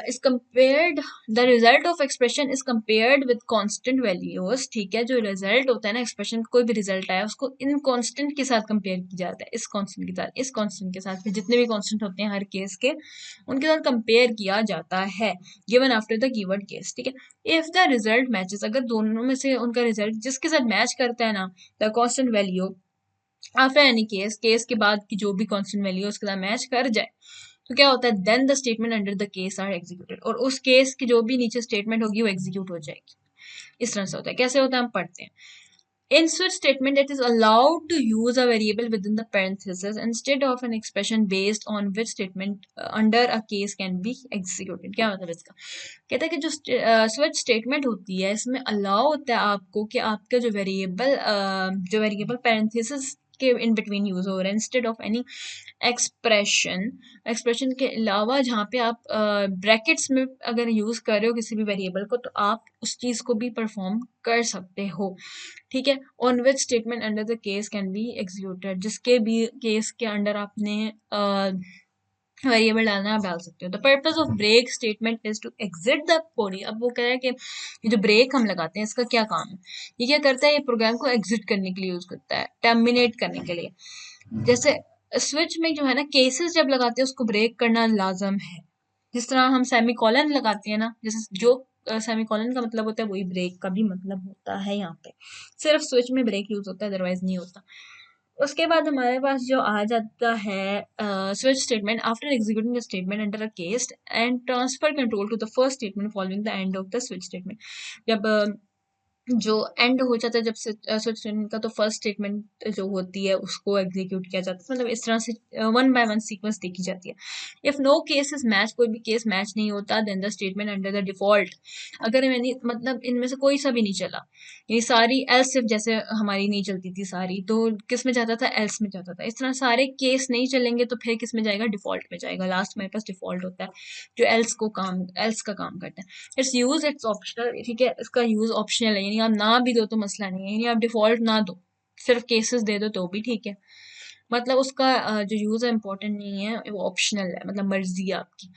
is compared the result of expression is compared with constant values. ठीक है, जो रिजल्ट होता है ना एक्सप्रेशन कोई भी रिजल्ट आया उसको इन कांस्टेंट के साथ कंपेयर किया जाता है, इस कांस्टेंट के साथ, इस कांस्टेंट के साथ, फिर जितने भी कांस्टेंट होते हैं हर केस के उनके साथ कंपेयर किया जाता है given after the keyword case. ठीक है, इफ द रिजल्ट मैचेस, अगर दोनों में से उनका रिजल्ट जिसके साथ मैच करता है ना the constant value after any case, case के बाद की जो भी कांस्टेंट वैल्यू उसके साथ मैच कर जाए तो क्या होता है then the statement under the case are executed, और उस केस की जो भी नीचे स्टेटमेंट होगी वो एग्जीक्यूट हो जाएगी। इस तरह से होता है। कैसे होता है हम पढ़ते हैं। In switch statement, it is allowed to use a variable within the parenthesis instead of an expression based on which statement under a case can be executed। क्या मतलब इसका, कहता है कि जो switch statement होती है इसमें allow होता है आपको कि आपका जो वेरिएबल parenthesis के इन बिटवीन यूज हो रहा है इंस्टेड ऑफ एनी एक्सप्रेशन के अलावा जहाँ पे आप ब्रैकेट्स में अगर यूज कर रहे हो किसी भी वेरिएबल को तो आप उस चीज को भी परफॉर्म कर सकते हो। ठीक है, on which statement under the case can be executed, जिसके भी केस के अंडर आपने वेरिएबल डालना है आप डाल सकते हो। The purpose of break statement is to exit the body. अब वो कह रहा है कि ये जो ब्रेक हम लगाते हैं इसका क्या काम है, ये क्या करता है, ये प्रोग्राम को एग्जिट करने के लिए यूज करता है, टर्मिनेट करने के लिए। जैसे स्विच में जो है ना केसेस जब लगाते हैं उसको ब्रेक करना लाजम है। जिस तरह हम सेमीकोलन लगाते हैं ना, जैसे जो सेमीकोलन का मतलब होता है वही ब्रेक का भी मतलब होता है। यहाँ पे सिर्फ स्विच में ब्रेक यूज होता है अदरवाइज नहीं होता। उसके बाद हमारे पास जो आ जाता है switch statement after executing the statement under a case and transfer control to the first statement following the end of the switch statement. जब जो एंड हो जाता है जब स्विच स्टेटमेंट का तो फर्स्ट स्टेटमेंट जो होती है उसको एग्जीक्यूट किया जाता है। मतलब इस तरह से वन बाय वन सीक्वेंस देखी जाती है। If no case is match, कोई भी केस मैच नहीं होता then the statement under the default, अगर मैंने मतलब इनमें से कोई सा भी नहीं चला, ये सारी एल्स सिर्फ जैसे हमारी नहीं चलती थी सारी तो किस में जाता था, एल्स में जाता था। इस तरह सारे केस नहीं चलेंगे तो फिर किस में जाएगा, डिफॉल्ट में जाएगा। लास्ट मेरे पास डिफॉल्ट होता है जो एल्स का काम करता है। It's use it's optional. ठीक है, इसका यूज ऑप्शनल है, यानी आप ना भी दो तो मसला नहीं है, यानी आप डिफॉल्ट ना दो सिर्फ केसेस दे दो तो भी ठीक है। मतलब उसका जो यूज है इंपॉर्टेंट नहीं है, वो ऑप्शनल है, मतलब मर्जी है आपकी।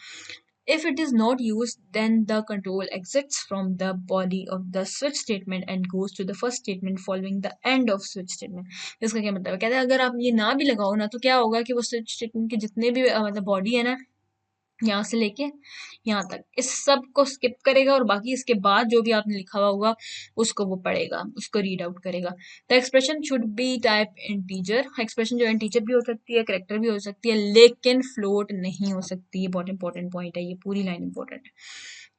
If it is not used, then the control exits from the body of the switch statement and goes to the first statement following the end of switch statement। इसका क्या मतलब है, कहते हैं अगर आप ये ना भी लगाओ ना तो क्या होगा कि वो switch statement के जितने भी मतलब बॉडी है ना यहाँ से लेके यहाँ तक इस सब को स्किप करेगा और बाकी इसके बाद जो भी आपने लिखा हुआ होगा उसको वो पढ़ेगा, उसको रीड आउट करेगा। The expression should be type integer. Expression जो इंटीजर भी हो सकती है, कैरेक्टर भी हो सकती है, लेकिन फ्लोट नहीं हो सकती। ये बहुत इंपॉर्टेंट पॉइंट है, ये पूरी लाइन इंपॉर्टेंट है।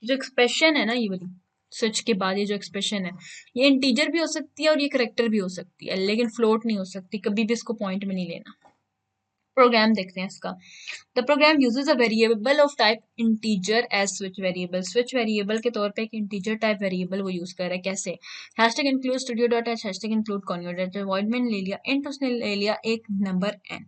जो एक्सप्रेशन है ना ये वाली स्विच के बाद ये जो एक्सप्रेशन है ये इंटीजर भी हो सकती है और ये करेक्टर भी हो सकती है, लेकिन फ्लोट नहीं हो सकती। कभी भी इसको पॉइंट में नहीं लेना। प्रोग्राम देखते हैं इसका। The program uses a variable of type integer as switch variable. Switch variable के तौर पे एक इंटीजर टाइप वेरिएबल वो यूज कर रहा है। कैसे, hashtag include studio dot h, hashtag include conio dot void में ले लिया इंट, उसने ले लिया एक number n,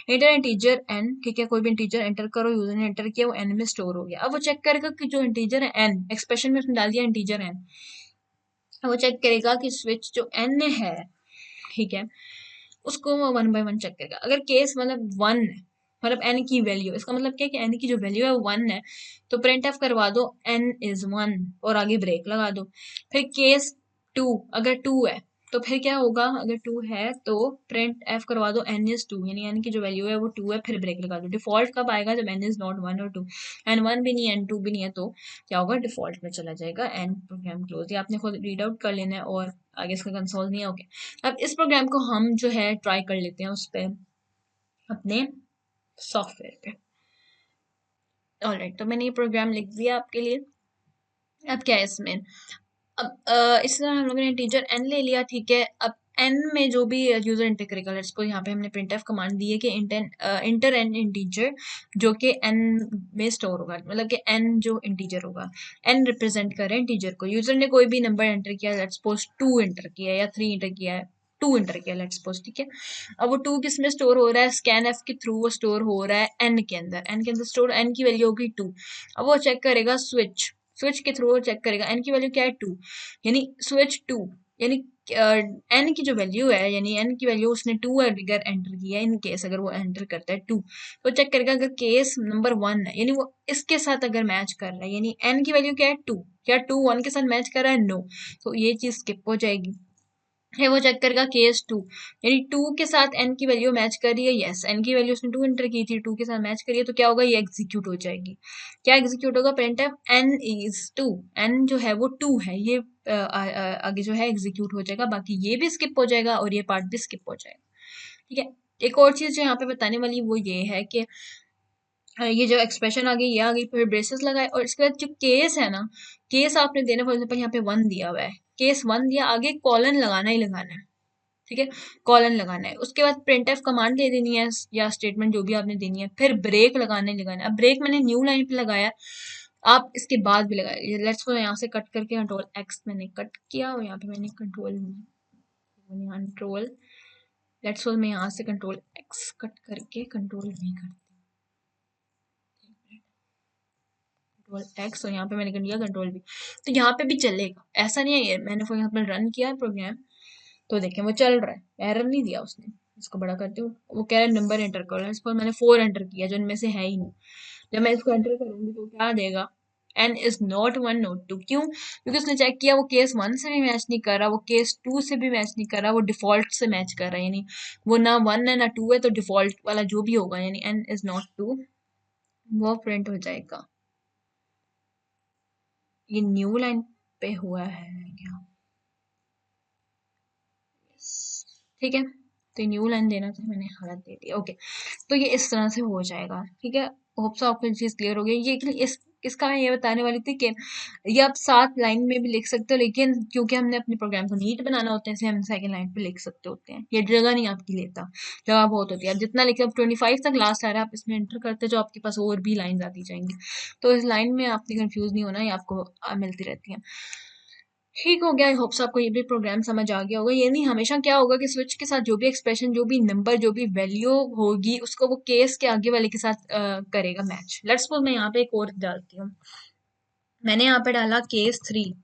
enter integer n. ठीक है, कोई भी इंटीजर एंटर करो, यूजर ने एंटर किया, वो एन में स्टोर हो गया। अब वो चेक करेगा कि जो इंटीजर है एन, एक्सप्रेशन में उसने डाल दिया इंटीजर एन, वो चेक करेगा कि स्विच जो एन है, ठीक है, उसको वो वन बाय वन चेक करेगा। अगर केस मतलब वन है, मतलब एन की वैल्यू, इसका मतलब क्या है कि एन की जो वैल्यू है वो वन है तो प्रिंट एफ करवा दो एन इज वन और आगे ब्रेक लगा दो। फिर केस टू, अगर टू है तो फिर क्या होगा, अगर टू है तो प्रिंट एफ करवा दो एन इज टू, यानी एन की जो वैल्यू है वो टू है, फिर ब्रेक लगा दो। डिफॉल्ट कब आएगा, जब एन इज नॉट वन और टू, एन वन भी नहीं एन टू भी नहीं है तो क्या होगा, डिफॉल्ट में चला जाएगा। And program close. ये आपने खुद रीड आउट कर लेना है और आगे इसका कंसोल नहीं है। ओके, अब इस प्रोग्राम को हम जो है ट्राई कर लेते हैं उस पर अपने सॉफ्टवेयर पे। ऑलराइट, तो मैंने ये प्रोग्राम लिख दिया आपके लिए। अब क्या है इसमें, अब इस तरह हम लोगों ने इंटीजर एन ले लिया। ठीक है, अब एन में जो भी यूजर एंटर करेगा, लेट्स सपोज यहाँ पे हमने printf कमांड दी है कि इंटर एन इंटीजर जो कि एन में स्टोर होगा, मतलब कि एन जो इंटीजर होगा, एन रिप्रेजेंट कर रहे हैं इंटीजर को। यूजर ने कोई भी नंबर एंटर किया, लेट्स सपोज 2 एंटर किया या 3 एंटर किया है, 2 एंटर किया लेट्स सपोज, ठीक है। अब वो 2 किस में स्टोर हो रहा है, स्कैन एफ के थ्रू वो स्टोर हो रहा है एन के अंदर, एन के अंदर स्टोर, एन की वैल्यू होगी 2। अब वो चेक करेगा स्विच, स्विच के थ्रू वो चेक करेगा एन की वैल्यू क्या है 2, यानी स्विच 2, यानी एन की जो वैल्यू है, यानी एन की वैल्यू उसने 2 अगर एंटर किया, इन केस अगर वो एंटर करता है 2, तो चेक करेगा अगर केस नंबर 1 है, यानी वो इसके साथ अगर मैच कर रहा है, यानी एन की वैल्यू क्या है 2, क्या 2 1 के साथ मैच कर रहा है, नो, तो ये चीज स्किप हो जाएगी। है वो चेक करेगा केस 2, यानी 2 के साथ n की वैल्यू मैच कर रही है, यस n की वैल्यू उसने 2 एंटर की थी, 2 के साथ मैच करिए, तो क्या होगा, ये एग्जीक्यूट हो जाएगी। क्या एग्जीक्यूट होगा, printf n is 2, n जो है वो 2 है, ये आगे जो है एग्जीक्यूट हो जाएगा, बाकी ये भी स्किप हो जाएगा और ये पार्ट भी स्किप हो जाएगा, ठीक है। एक और चीज जो यहाँ पे बताने वाली वो ये है कि ये जो एक्सप्रेशन आ गई, ये आ गई, फिर ब्रेसेस लगाए, और इसके बाद जो केस है ना, केस आपने देना, फॉर एग्जाम्पल यहाँ पे 1 दिया हुआ है, केस 1 दिया, आगे कॉलन लगाना ही लगाना है, ठीक है, कॉलन लगाना है। उसके बाद printf कमांड दे देनी है या स्टेटमेंट जो भी आपने देनी है, फिर ब्रेक लगाना है। अब ब्रेक मैंने न्यू लाइन पे लगाया, आप इसके बाद भी लगाइए। लेट्स को यहाँ से कट करके कंट्रोल एक्स मैंने कट किया, और यहाँ पे मैंने कंट्रोल लेट्स मैं यहाँ से कंट्रोल एक्स कट करके कंट्रोल वी करती हूँ, कंट्रोल एक्स, और यहाँ पे मैंने कर दिया कंट्रोल वी, तो यहाँ पे भी चलेगा, ऐसा नहीं है। ये मैंने फॉर एग्जाम्पल रन किया प्रोग्राम, तो देखें वो चल रहा है, एरर नहीं दिया उसने। इसको बड़ा करती हूँ, वो कह रहा है नंबर एंटर करो, इस पर मैंने 4 एंटर किया जो इनमें से है ही नहीं। जब मैं इसको एंटर करूंगी तो क्या देगा, n is not 1 not 2, क्यों, क्योंकि उसने चेक किया वो केस 1 से भी मैच नहीं कर रहा, वो केस 2 से भी मैच नहीं कर रहा, वो डिफॉल्ट से मैच कर रहा है, यानी वो ना 1 है ना 2 है, तो डिफॉल्ट वाला जो भी होगा, यानी n is not 2 वो प्रिंट हो जाएगा। ये न्यू लाइन पे हुआ है क्या, ठीक है, तो न्यू लाइन देना था, मैंने गलत दे दिया, ओके। तो ये इस तरह से हो जाएगा, ठीक है। होप सो आपको चीज़ क्लियर हो गई। ये इसका मैं ये बताने वाली थी कि ये आप 7 लाइन में भी लिख सकते हो, लेकिन क्योंकि हमने अपने प्रोग्राम को नीट बनाना होता है, इसलिए हम सेकंड लाइन पे लिख सकते होते हैं, ये जगह नहीं आपकी लेता, जगह बहुत होती है। आप जितना लिखे, अब 25 तक लास्ट आ रहा है, आप इसमें एंटर करते जो आपके पास और भी लाइन आती जाएंगी, तो इस लाइन में आपने कंफ्यूज नहीं होना, ये आपको मिलती रहती है। ठीक हो गया, आई होप्स आपको ये भी प्रोग्राम समझ आ गया होगा। ये नहीं, हमेशा क्या होगा कि स्विच के साथ जो भी एक्सप्रेशन, जो भी नंबर, जो भी वैल्यू होगी, उसको वो केस के आगे वाले के साथ करेगा मैच। लेट्स सपोज मैं यहाँ पे एक और डालती हूँ, मैंने यहाँ पे डाला केस 3,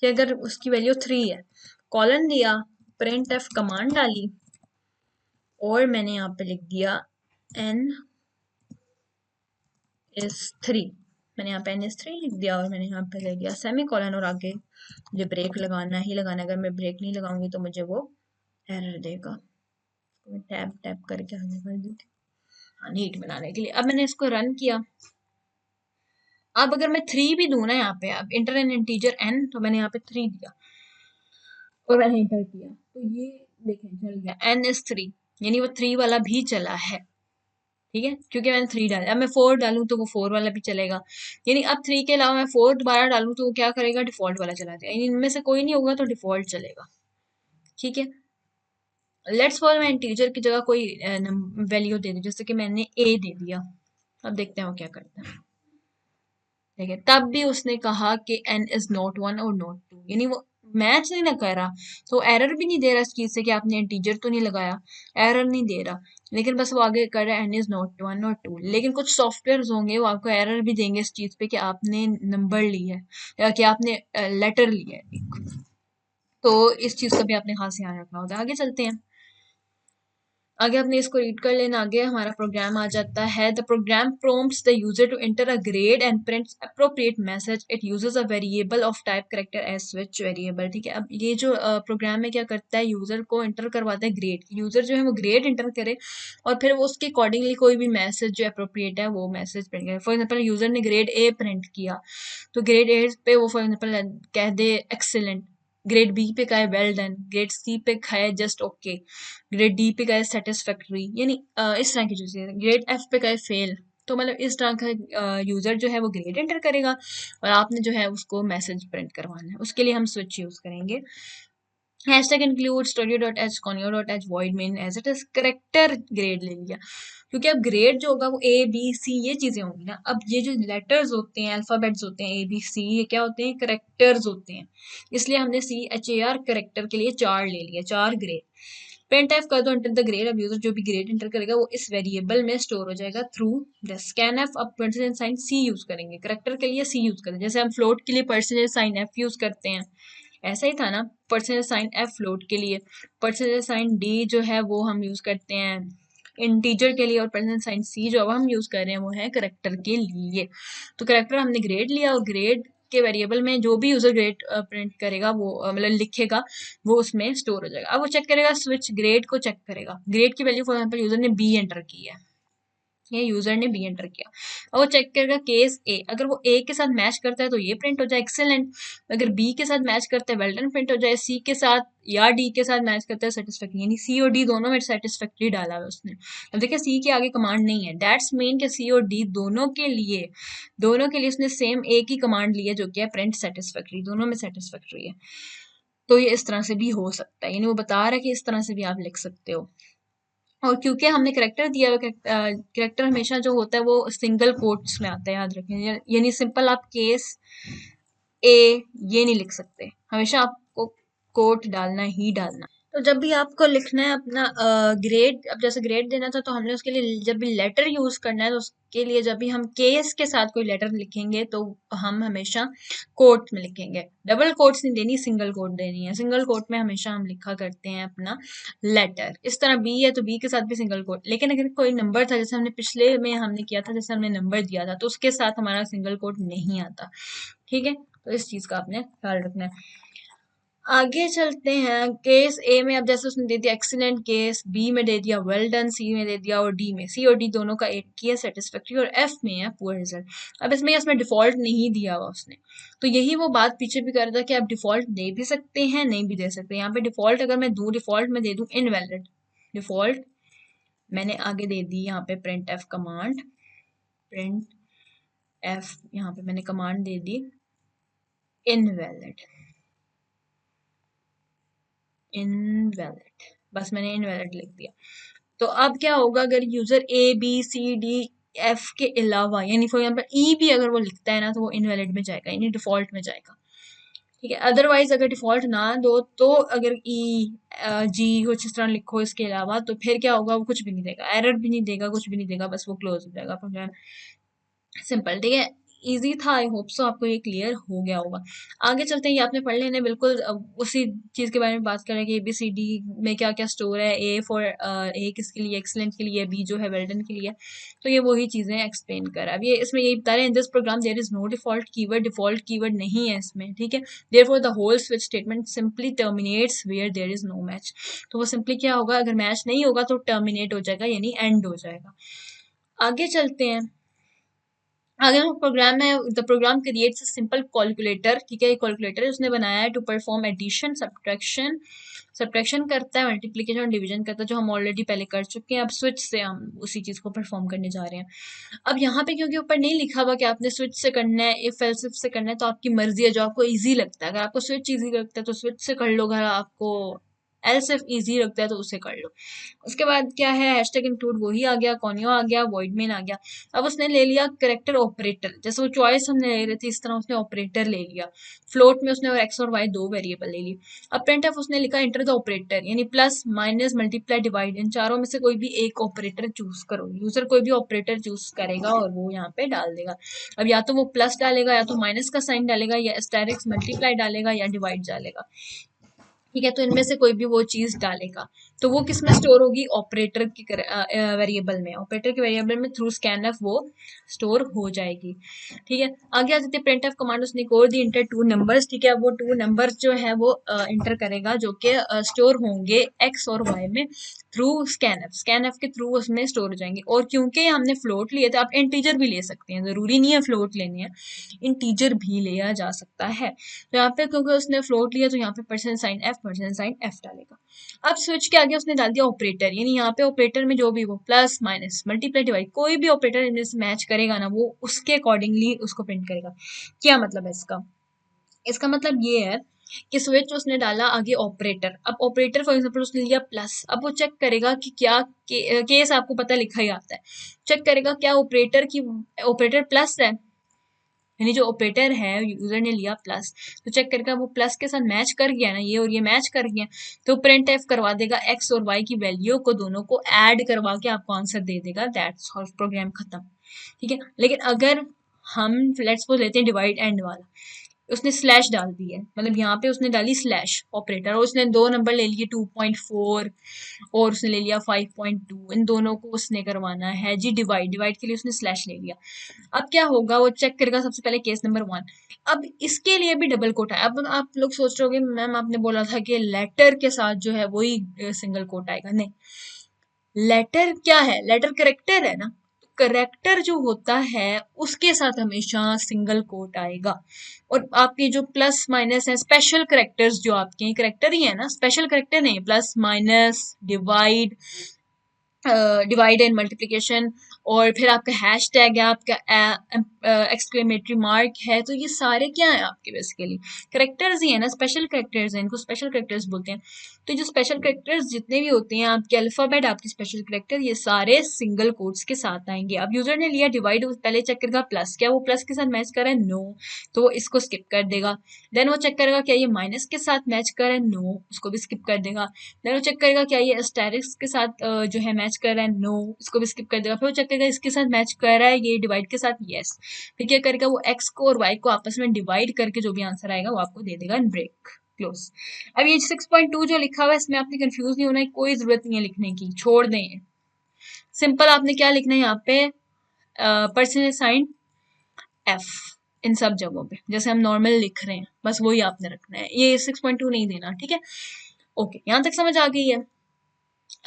कि अगर उसकी वैल्यू 3 है, कॉलन दिया, प्रिंट एफ कमांड डाली, और मैंने यहाँ पे लिख दिया n is 3, मैंने यहाँ पे n is 3 लिख दिया, और मैंने यहाँ पे ले दिया सेमी कॉलन, और आगे मुझे ब्रेक लगाना ही लगाना, अगर मैं ब्रेक नहीं लगाऊंगी तो मुझे वो एरर देगा। मैं टैप टैप करके आगे कर दी थी, हाँ, नीट बनाने के लिए। अब मैंने इसको रन किया, अब अगर मैं 3 भी दूँ ना यहाँ पे, अब इंटर एन इंटीजर n, तो मैंने यहाँ पे 3 दिया और मैंने इंटर किया, तो ये देखें चल गया, n is 3, यानी वो 3 वाला भी चला है, ठीक है, क्योंकि मैंने 3 डाला। अब मैं 4 डालूं तो वो 4 वाला भी चलेगा, यानी अब 3 के अलावा मैं 4 दोबारा डालूं तो वो क्या करेगा, डिफॉल्ट वाला चला जाएगा, यानी इनमें से कोई नहीं होगा तो डिफॉल्ट चलेगा, ठीक है। लेट्स फॉर मैं इंटीजर की जगह कोई वैल्यू दे दूं, जैसे कि मैंने a दे दिया, अब देखते हैं वो क्या करता है, ठीक है। तब भी उसने कहा कि n is not 1 और not 2, यानी वो मैच नहीं ना कर रहा, तो एरर भी नहीं दे रहा इस चीज से कि आपने इंटीजर तो नहीं लगाया, एरर नहीं दे रहा, लेकिन बस वो आगे कर रहा है n is not 1 और 2। लेकिन कुछ सॉफ्टवेयर होंगे वो आपको एरर भी देंगे इस चीज पे कि आपने नंबर ली है या कि आपने लेटर लिया है एक, तो इस चीज का भी आपने खास ध्यान रखना होता है। आगे चलते हैं, आगे आपने इसको रीड कर लेना। आगे हमारा प्रोग्राम आ जाता है, the program prompts the user to enter a grade and prints appropriate message. It uses a variable of type character as switch variable, ठीक है। अब ये जो प्रोग्राम है क्या करता है, यूजर को एंटर करवाता है ग्रेड, यूजर जो है वो ग्रेड एंटर करे और फिर वो उसके अकॉर्डिंगली कोई भी मैसेज जो अप्रोप्रिएट है वो मैसेज प्रिंट करे। फॉर एग्जाम्पल यूजर ने ग्रेड ए प्रिंट किया, तो ग्रेड ए पे वो फॉर एग्जाम्पल कह दे एक्सीलेंट, ग्रेड बी पे का है वेल डन, ग्रेड सी पे का है जस्ट ओके, ग्रेड डी पे का है सेटिस्फैक्ट्री, यानी इस तरह की जो चीज़ है। ग्रेड एफ पे का है फेल, तो मतलब इस तरह का यूजर जो है वो ग्रेड एंटर करेगा और आपने जो है उसको मैसेज प्रिंट करवाना है, उसके लिए हम स्विच यूज करेंगे। Hashtag include studio.h conio.h void main as it is character grade ले लिया, क्योंकि अब ग्रेड जो होगा वो ए बी सी ये चीजें होंगी ना। अब ये जो लेटर्स होते हैं, अल्फाबेट्स होते हैं ए बी सी, ये क्या होते हैं, करेक्टर्स होते हैं, इसलिए हमने CHAR करेक्टर के लिए 4 ले लिया, 4 ग्रेड। प्रिंट एफ कर दो एंटर द ग्रेड। अब यूजर जो भी ग्रेड एंटर करेगा वो इस वेरिएबल में स्टोर हो जाएगा थ्रू द स्कैन एफ। अब परसेंटेज साइन सी यूज करेंगे, करेक्टर के लिए सी यूज करें, जैसे हम फ्लोट के लिए परसेंटेज साइन एफ यूज करते हैं, ऐसा ही था ना, परसेंटेज साइन एफ फ्लोट के लिए, परसेंटेज साइन डी जो है वो हम यूज करते हैं इंटीजर के लिए, और परसेंटेज साइन सी जो अब हम यूज कर रहे हैं वो है करेक्टर के लिए। तो करेक्टर हमने ग्रेड लिया, और ग्रेड के वेरिएबल में जो भी यूजर ग्रेड प्रिंट करेगा वो मतलब लिखेगा वो उसमें स्टोर हो जाएगा। अब वो चेक करेगा, स्विच ग्रेड को चेक करेगा, ग्रेड की वैल्यू फॉर एग्जांपल यूजर ने बी एंटर की है, ये यूजर ने बी एंटर किया, और वो चेक करेगा केस ए, अगर वो ए के साथ मैच करता है तो ये प्रिंट हो जाए एक्सेलेंट, अगर बी के साथ मैच करता है वेल डन प्रिंट हो जाए, सी के साथ या डी के साथ मैच करता है सेटिस्फैक्ट्री, यानी सी और डी दोनों में सेटिस्फैक्ट्री डाला है उसने। अब देखिए सी के आगे कमांड नहीं है, दैट्स मीन के सी और डी दोनों के लिए उसने सेम एक ही कमांड ली है जो कि है प्रिंट सेटिस्फैक्ट्री, दोनों में सेटिस्फैक्ट्री है। तो ये इस तरह से भी हो सकता है, यानी वो बता रहा है कि इस तरह से भी आप लिख सकते हो। और क्योंकि हमने करेक्टर दिया हुआ, करेक्टर हमेशा जो होता है वो सिंगल कोट्स में आता है, याद रखें, यानी सिंपल आप केस ए ये नहीं लिख सकते, हमेशा आपको कोट डालना ही डालना। तो जब भी आपको लिखना है अपना ग्रेड, अब जैसे ग्रेड देना था तो हमने उसके लिए जब भी लेटर यूज करना है तो उसके लिए जब भी हम केस के साथ कोई लेटर लिखेंगे तो हम हमेशा कोट में लिखेंगे, डबल कोट्स नहीं देनी, सिंगल कोट देनी है, सिंगल कोट में हमेशा हम लिखा करते हैं अपना लेटर। इस तरह बी है तो बी के साथ भी सिंगल कोट, लेकिन अगर कोई नंबर था, जैसे हमने पिछले में हमने किया था, जैसे हमने नंबर दिया था तो उसके साथ हमारा सिंगल कोट नहीं आता, ठीक है, तो इस चीज का आपने ख्याल रखना है। आगे चलते हैं, केस ए में अब जैसे उसने दे दिया एक्सीलेंट, केस बी में दे दिया वेल डन, सी में दे दिया, और डी में, सी और डी दोनों का एक किया सेटिस्फैक्ट्री, और एफ में है पुअर रिजल्ट। अब इसमें डिफॉल्ट नहीं दिया हुआ उसने, तो यही वो बात पीछे भी कर रहा था कि आप डिफॉल्ट दे भी सकते हैं नहीं भी दे सकते। यहाँ पे डिफॉल्ट अगर मैं दूं, डिफॉल्ट में दे दूं इनवैलिड, डिफॉल्ट मैंने आगे दे दी यहाँ पे print F command, print F यहाँ पे मैंने कमांड दे दी इनवैलिड, इनवैलिड, बस मैंने इनवैलिड लिख दिया। तो अब क्या होगा, अगर user A B C D F के अलावा, यानी फॉर एग्जाम्पल ई भी अगर वो लिखता है ना तो वो इनवैलिड में जाएगा, यानी डिफॉल्ट में जाएगा, ठीक है। अदरवाइज अगर डिफॉल्ट ना दो तो अगर ई जी कुछ इस तरह लिखो इसके अलावा, तो फिर क्या होगा, वो कुछ भी नहीं देगा, एरर भी नहीं देगा, कुछ भी नहीं देगा, बस वो क्लोज हो जाएगा प्रोग्राम, सिंपल, ठीक है। इजी था, आई होप सो आपको ये क्लियर हो गया होगा। आगे चलते हैं, ये आपने पढ़ लेने बिल्कुल उसी चीज के बारे में बात करें कि ABCD में क्या क्या स्टोर है, ए फॉर ए किसके लिए, एक्सलेंट के लिए, बी जो है वेल्डन के लिए, तो ये वही चीजें एक्सप्लेन कर। अब ये इसमें यही बता रहे हैं, in this program there is no default keyword, default keyword नहीं है इसमें, ठीक है। Therefore the whole switch statement simply terminates where there is no match, तो वो सिंपली क्या होगा, अगर मैच नहीं होगा तो टर्मिनेट हो जाएगा, यानी एंड हो जाएगा। आगे चलते हैं, आगे जो प्रोग्राम है, the program creates a simple calculator, ठीक है, कैलकुलेटर उसने बनाया है टू परफॉर्म एडिशन, सब्ट्रैक्शन करता है, मल्टीप्लिकेशन और डिवीजन करता है, जो हम ऑलरेडी पहले कर चुके हैं। अब स्विच से हम उसी चीज को परफॉर्म करने जा रहे हैं। अब यहाँ पे क्योंकि ऊपर नहीं लिखा हुआ कि आपने स्विच से करना है, इफ एल्स इफ से करना है, तो आपकी मर्जी है, जो आपको इजी लगता है, अगर आपको स्विच इजी लगता है तो स्विच से कर लो, अगर आपको एल्स इफ इजी लगता है तो उससे कर लो। उसके बाद क्या है, हैशटैग इंक्लूड वही आ गया, कॉनियो आ गया, वॉइड मेन आ गया। अब उसने ले लिया करेक्टर ऑपरेटर, जैसे वो चॉइस हमने ले रही थी इस तरह उसने ऑपरेटर ले लिया, फ्लोट में उसने एक्स और वाई दो वेरिएबल ले ली। अब प्रिंट एफ उसने लिखा एंटर द ऑपरेटर, यानी प्लस माइनस मल्टीप्लाई डिवाइड, इन चारों में से कोई भी एक ऑपरेटर चूज करो, यूजर कोई भी ऑपरेटर चूज करेगा और वो यहाँ पे डाल देगा। अब या तो वो प्लस डालेगा, या तो माइनस का साइन डालेगा, या एस्टेरिक्स मल्टीप्लाई डालेगा, या डिवाइड डालेगा, ठीक है। तो इनमें से कोई भी वो चीज डालेगा, तो वो किस में स्टोर होगी, ऑपरेटर की वेरिएबल में, ऑपरेटर के वेरिएबल में थ्रू स्कैन एफ वो स्टोर हो जाएगी, ठीक है। आगे आ जाते हैं, प्रिंट एफ कमांड उसने कोड दी इंटर टू नंबर्स, ठीक है। वो टू नंबर्स जो है वो इंटर करेगा, जो कि स्टोर होंगे एक्स और वाई में थ्रू स्कैन एफ के थ्रू उसमें स्टोर हो जाएंगे। और क्योंकि हमने फ्लोट लिए थे, आप इंटीजर भी ले सकते हैं, जरूरी नहीं है फ्लोट लेनी है, इंटीजर भी लिया जा सकता है। तो यहाँ पे क्योंकि उसने फ्लोट लिया तो यहाँ पे परसेंट साइन एफ डालेगा। अब स्विच के आगे उसने डाल दिया ऑपरेटर, यानी यहाँ पे ऑपरेटर में जो भी वो प्लस माइनस मल्टीप्लाई डिवाइड कोई भी ऑपरेटर इनमें से मैच करेगा ना, वो उसके अकॉर्डिंगली उसको प्रिंट करेगा। क्या मतलब है इसका, इसका मतलब ये है कि स्विच उसने डाला आगे ऑपरेटर। अब ऑपरेटर फॉर एग्जांपल उसने लिया प्लस, अब वो चेक करेगा कि क्या केस आपको पता लिखा ही आता है, चेक करेगा क्या ऑपरेटर प्लस है, यानी जो ऑपरेटर है यूजर ने लिया प्लस, तो चेक करके वो प्लस के साथ मैच कर गया ना, ये और ये मैच कर गया, तो प्रिंट एफ करवा देगा एक्स और वाई की वैल्यू को दोनों को ऐड करवा के आपको आंसर दे देगा, दैट्स ऑल, प्रोग्राम खत्म। ठीक है, लेकिन अगर हम लेट्स सपोज लेते हैं डिवाइड एंड वाला, उसने स्लैश डाल दी है, मतलब यहाँ पे उसने डाली स्लैश ऑपरेटर, और उसने दो नंबर ले लिए 2.4 और उसने ले लिया 5.2, इन दोनों को उसने करवाना है जी डिवाइड, डिवाइड के लिए उसने स्लैश ले लिया। अब क्या होगा, वो चेक करेगा सबसे पहले केस नंबर 1। अब इसके लिए भी डबल कोट है। अब आप लोग सोच रहे होगे मैम आपने बोला था कि लेटर के साथ जो है वही सिंगल कोट आएगा, नहीं, लेटर क्या है, लेटर करेक्टर है ना, करेक्टर जो होता है उसके साथ हमेशा सिंगल कोट आएगा। और आपके जो प्लस माइनस है स्पेशल करेक्टर्स, जो आपके करेक्टर ही है ना, स्पेशल करेक्टर नहीं, plus minus divide, divide and multiplication, और फिर आपका हैश टैग है, आपका एक्सक्लेमेटरी मार्क है, तो ये सारे क्या है आपके बेसिकली करेक्टर्स ही है ना, स्पेशल करेक्टर्स हैं, इनको स्पेशल करेक्टर्स बोलते हैं। तो जो स्पेशल करेक्टर्स जितने भी होते हैं आपके अल्फाबेट, आपके स्पेशल करेक्टर, ये सारे सिंगल कोट्स के साथ आएंगे। अब यूजर ने लिया डिवाइड, पहले चेक करेगा प्लस, क्या वो प्लस के साथ मैच कर रहा है, नो, तो वो इसको स्किप कर देगा। देन वो चेक करेगा क्या ये माइनस के साथ मैच कर रहा है, नो, उसको भी स्किप कर देगा। देन वो चेक करेगा क्या ये एस्टेरिक्स के साथ जो है मैच कर रहा है, नो, इसको भी स्किप कर देगा। फिर वो चेक करेगा इसके साथ मैच कर रहा है ये डिवाइड के साथ, यस, फिर क्या करेगा वो एक्स को और वाई को आपस में डिवाइड करके जो भी आंसर आएगा वो आपको दे देगा इन ब्रेक क्लोज। अब ये 6.2 जो लिखा हुआ है इसमें आपने कंफ्यूज नहीं होना है, कोई जरूरत नहीं है लिखने की, छोड़ दें, सिंपल आपने क्या लिखना है यहाँ पे, परसेंटेज साइन एफ इन सब जगहों पे जैसे हम नॉर्मल लिख रहे हैं, बस वही आपने रखना है, ये 6.2 नहीं देना, ठीक है। ओके, यहाँ तक समझ आ गई है।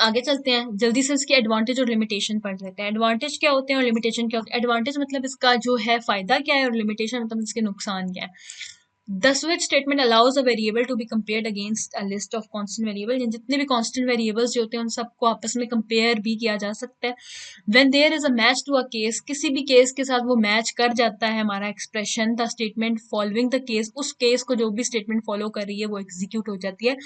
आगे चलते हैं, जल्दी से इसके एडवांटेज और लिमिटेशन पढ़ लेते हैं। एडवांटेज क्या होते हैं और लिमिटेशन क्या होते हैं। एडवांटेज मतलब इसका जो है फायदा क्या है, और लिमिटेशन मतलब इसके नुकसान क्या है। The switch statement allows a variable to be compared against a list of constant variable, जितने भी constant variables जो होते हैं उन सबको आपस में compare भी किया जा सकता है। When there is a match to a case, किसी भी केस के साथ वो मैच कर जाता है हमारा expression, the statement following the case, उस केस को जो भी स्टेटमेंट फॉलो कर रही है वो एग्जीक्यूट हो जाती है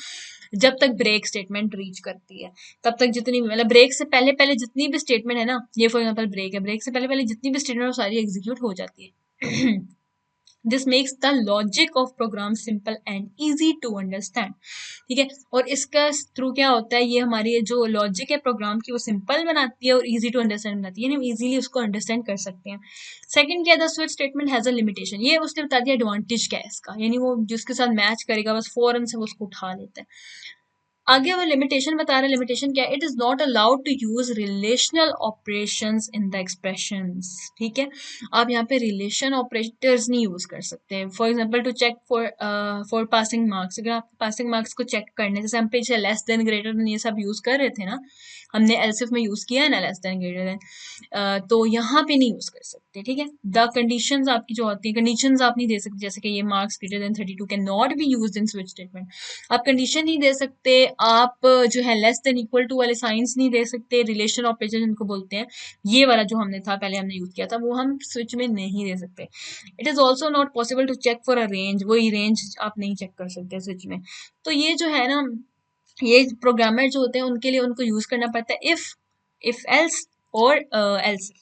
जब तक ब्रेक स्टेटमेंट रीच करती है, तब तक जितनी मतलब ब्रेक से पहले पहले जितनी भी स्टेटमेंट है ना, ये फॉर एग्जांपल ब्रेक है, ब्रेक से पहले पहले जितनी भी स्टेटमेंट है वो सारी एग्जीक्यूट हो जाती है। This makes the logic of program simple and easy to understand, ठीक है, और इसका थ्रू क्या होता है, ये हमारी जो लॉजिक है प्रोग्राम की वो सिंपल बनाती है और इजी टू अंडरस्टैंड बनाती है, यानी हम इजीली उसको अंडरस्टैंड कर सकते हैं। सेकंड क्या है, the switch statement has a limitation, ये उसने बता दिया एडवांटेज क्या है इसका, यानी वो जिसके साथ मैच करेगा बस फौरन से वो उसको उठा लेता है। आगे वो लिमिटेशन बता रहे हैं, लिमिटेशन क्या है, it is not allowed to use relational operations in the expressions, ठीक है, आप यहाँ पे रिलेशन ऑपरेटर्स नहीं यूज कर सकते। For example to check for passing marks, अगर आप पासिंग मार्क्स को चेक करने, जैसे हम पीछे लेस देन ग्रेटर देन ये सब यूज कर रहे थे ना, हमने एलसिफ में यूज किया है ना लेस देन ग्रेटर देन, तो यहाँ पे नहीं यूज कर सकते, ठीक है। द कंडीशंस आपकी जो होती है, कंडीशंस आप नहीं दे सकते, जैसे कि ये marks greater than 32 can not be used in switch statement, आप कंडीशन नहीं दे सकते, आप जो है लेस देन इक्वल टू वाले साइंस नहीं दे सकते, रिलेशन ऑपरेटर जिनको बोलते हैं, ये वाला जो हमने था पहले हमने यूज किया था वो हम स्विच में नहीं दे सकते। It is also not possible to check for a range, वही रेंज आप नहीं चेक कर सकते स्विच में। तो ये जो है ना, ये प्रोग्रामर जो होते हैं उनके लिए उनको यूज करना पड़ता है इफ एल्स और एल्स,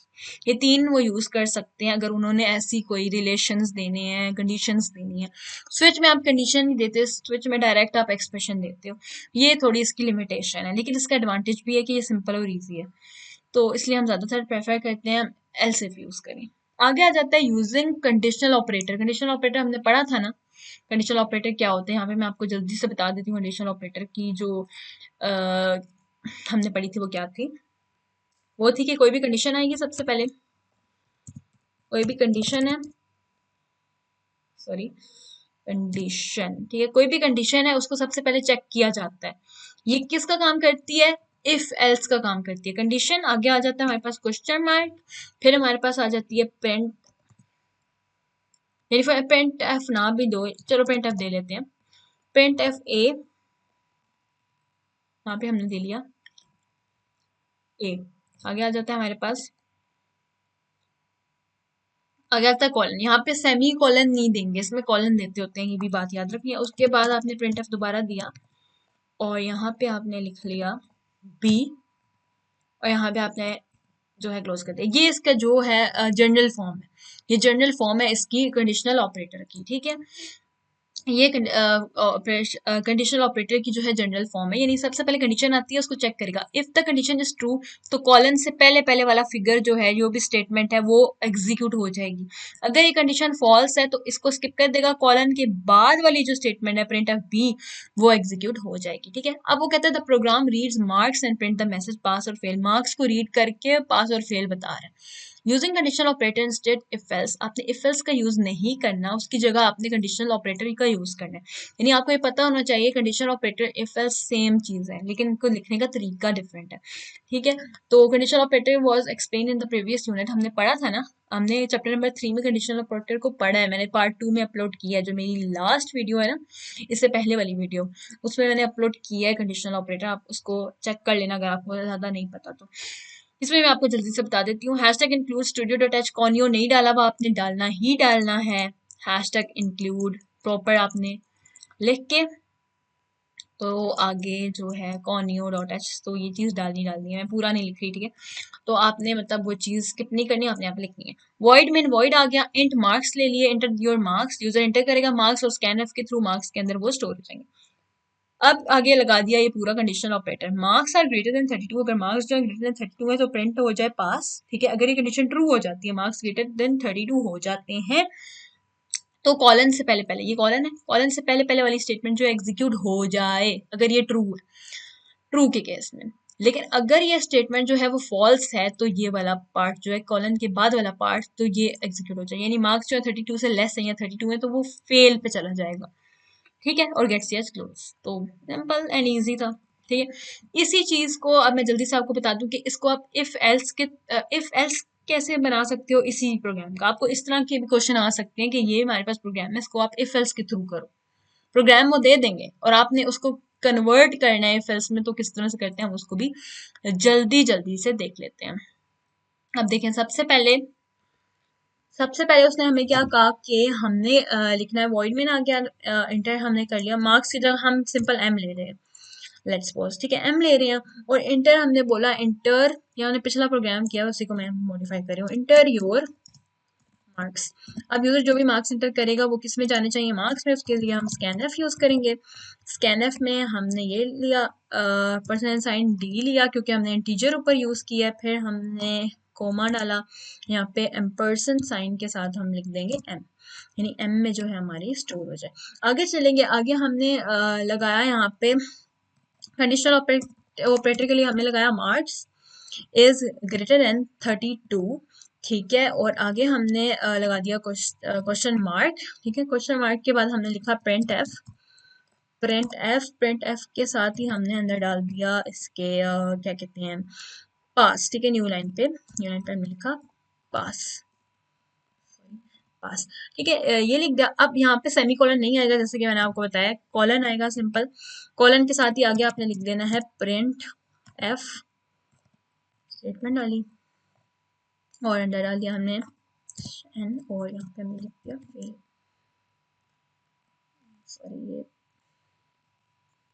ये तीन वो यूज कर सकते हैं अगर उन्होंने ऐसी कोई रिलेशंस देने हैं, कंडीशंस देनी है। स्विच में आप कंडीशन नहीं देते, स्विच में डायरेक्ट आप एक्सप्रेशन देते हो, ये थोड़ी इसकी लिमिटेशन है, लेकिन इसका एडवांटेज भी है कि ये सिंपल और ईजी है, तो इसलिए हम ज्यादातर प्रेफर करते हैं एल्सिफ यूज करें। आगे आ जाता है using conditional operator. Conditional operator हमने पढ़ा था ना, कंडीशनल ऑपरेटर क्या होते हैं, यहाँ पे मैं आपको जल्दी से बता देती हूँ। कंडीशनल ऑपरेटर की जो हमने पढ़ी थी वो क्या थी, वो थी कि कोई भी कंडीशन आएगी सबसे पहले, कोई भी कंडीशन है, सॉरी कंडीशन, ठीक है, कोई भी कंडीशन है उसको सबसे पहले चेक किया जाता है। ये किसका काम करती है, इफ एल्स का काम करती है कंडीशन। आगे आ जाता है हमारे पास क्वेश्चन मार्क, फिर हमारे पास आ जाती है प्रिंट, यानी प्रिंट एफ ना भी दो, चलो प्रिंट एफ दे लेते हैं, प्रिंट एफ ए, यहाँ पे हमने दे लिया ए। आगे आ जाता है हमारे पास आगे आता है कॉलन। यहाँ पे सेमी कॉलन नहीं देंगे, इसमें कॉलन देते होते हैं, ये भी बात याद रखिए। उसके बाद आपने प्रिंट एफ दोबारा दिया और यहाँ पे आपने लिख लिया बी और यहाँ पे आपने जो है क्लोज कर दिया। ये इसका जो है जनरल फॉर्म है, ये जनरल फॉर्म है इसकी कंडीशनल ऑपरेटर की, ठीक है। ये कंडीशनल ऑपरेटर की जो है जनरल फॉर्म है, यानी सबसे पहले कंडीशन आती है उसको चेक करेगा। If the condition is true तो कॉलन से पहले पहले वाला फिगर जो है, जो भी स्टेटमेंट है वो एग्जीक्यूट हो जाएगी। अगर ये कंडीशन फॉल्स है तो इसको स्किप कर देगा, कॉलन के बाद वाली जो स्टेटमेंट है प्रिंट एफ बी वो एग्जीक्यूट हो जाएगी, ठीक है। अब वो कहते हैं the program reads marks and print the message pass और फेल, मार्क्स को रीड करके पास और फेल बता रहा है। Using conditional operator instead if else, आपने इफ एल्स का यूज नहीं करना, उसकी जगह आपने कंडीशनल ऑपरेटर का यूज करना है। यानी आपको ये पता होना चाहिए conditional operator if else same चीज है, लेकिन इनको लिखने का तरीका डिफरेंट है, ठीक है। तो conditional operator was explain in the previous unit, हमने पढ़ा था ना, हमने चैप्टर नंबर 3 में कंडीशनल ऑपरेटर को पढ़ा है, मैंने पार्ट 2 में अपलोड किया है, जो मेरी लास्ट वीडियो है ना, इससे पहले वाली वीडियो, उसमें मैंने अपलोड किया है कंडीशनल ऑपरेटर, आप उसको चेक कर लेना अगर आपको ज्यादा नहीं पता तो। इसमें मैं आपको जल्दी से बता देती हूँ। Hashtag include studio dot H conio नहीं डाला हुआ, आपने डालना ही डालना है। हैशटैग इंक्लूड प्रॉपर आपने लिख के, तो आगे जो है कॉनियो डॉट एच, तो ये चीज़ डालनी है, मैं पूरा नहीं लिख रही, ठीक है। तो आपने मतलब वो चीज़ स्किप नहीं करनी, आपने यहाँ पे लिखनी है। वॉइड में वॉइड आ गया, इंट मार्क्स ले लिए, inter your marks, user inter करेगा मार्क्स और स्कैनफ के थ्रू मार्क्स के अंदर वो स्टोर हो जाएंगे। अब आगे लगा दिया ये पूरा conditional operator, marks are greater than 32, अगर मार्क्स जो है ग्रेटर देन 32 है तो प्रिंट हो जाए पास, ठीक है। अगर ये कंडीशन ट्रू हो जाती है, मार्क्स ग्रेटर देन 32 हो जाते हैं, तो कॉलन से पहले पहले, ये कॉलन है, कॉलन से पहले पहले वाली स्टेटमेंट जो एग्जीक्यूट हो जाए, अगर ये ट्रू है, ट्रू के केस में। लेकिन अगर ये स्टेटमेंट जो है वो फॉल्स है तो ये वाला पार्ट जो है कॉलन के बाद वाला पार्ट, तो ये एग्जीक्यूट हो जाए, यानी मार्क्स जो है 32 से लेस है या 32 है तो वो फेल पे चला जाएगा, ठीक है। और गेट सीएच क्लोज, तो सिंपल एंड इजी था, ठीक है। इसी चीज को अब मैं जल्दी से आपको बता दूं कि इसको आप इफ एल्स कैसे बना सकते हो इसी प्रोग्राम का। आपको इस तरह के भी क्वेश्चन आ सकते हैं कि ये हमारे पास प्रोग्राम है, इसको आप इफ एल्स के थ्रू करो, प्रोग्राम वो दे देंगे और आपने उसको कन्वर्ट करना है इफ एल्स में, तो किस तरह से करते हैं हम उसको भी जल्दी जल्दी से देख लेते हैं। अब देखें, सबसे पहले उसने हमें क्या कहा कि हमने लिखना है, वॉइड में ना आ गया, इंटर हमने कर लिया, मार्क्स की जगह हम सिंपल एम ले रहे हैं, लेट्स सपोज, ठीक है, एम ले रहे हैं, और इंटर हमने बोला, इंटर या हमने पिछला प्रोग्राम किया उसी को मैं मॉडिफाई कर रही हूँ, इंटर योर मार्क्स। अब यूजर जो भी मार्क्स इंटर करेगा वो किस में जाने चाहिए, मार्क्स में, उसके लिए हम स्कैनएफ यूज करेंगे। स्कैनएफ में हमने ये लिया परसेंट साइन डी लिया, क्योंकि हमने इंटीजर ऊपर यूज किया है, फिर हमने कोमा डाला, यहाँ पे एम्परसेंट साइन के साथ हम लिख देंगे एम, यानी एम में जो है हमारी स्टोर हो जाए। आगे चलेंगे, आगे हमने लगाया यहाँ पे कंडीशनल ऑपरेटर के लिए हमने लगाया मार्क्स इज ग्रेटर देन 32, ठीक है। और आगे हमने लगा दिया क्वेश्चन मार्क, ठीक है। क्वेश्चन मार्क के बाद हमने लिखा प्रिंट एफ के साथ ही हमने अंदर डाल दिया इसके क्या कहते हैं, पास, ठीक है। न्यू लाइन पे हमने लिखा पास, ठीक है, ये लिख दिया। अब यहाँ पे सेमी कॉलन नहीं आएगा, जैसे कि मैंने आपको बताया, कॉलन आएगा सिंपल, कॉलन के साथ ही आगे आपने लिख देना है प्रिंट एफ, स्टेटमेंट डाली और अंदर डाल दिया हमने एन, और यहाँ पे हमने लिख दिया फेल, सॉरी ये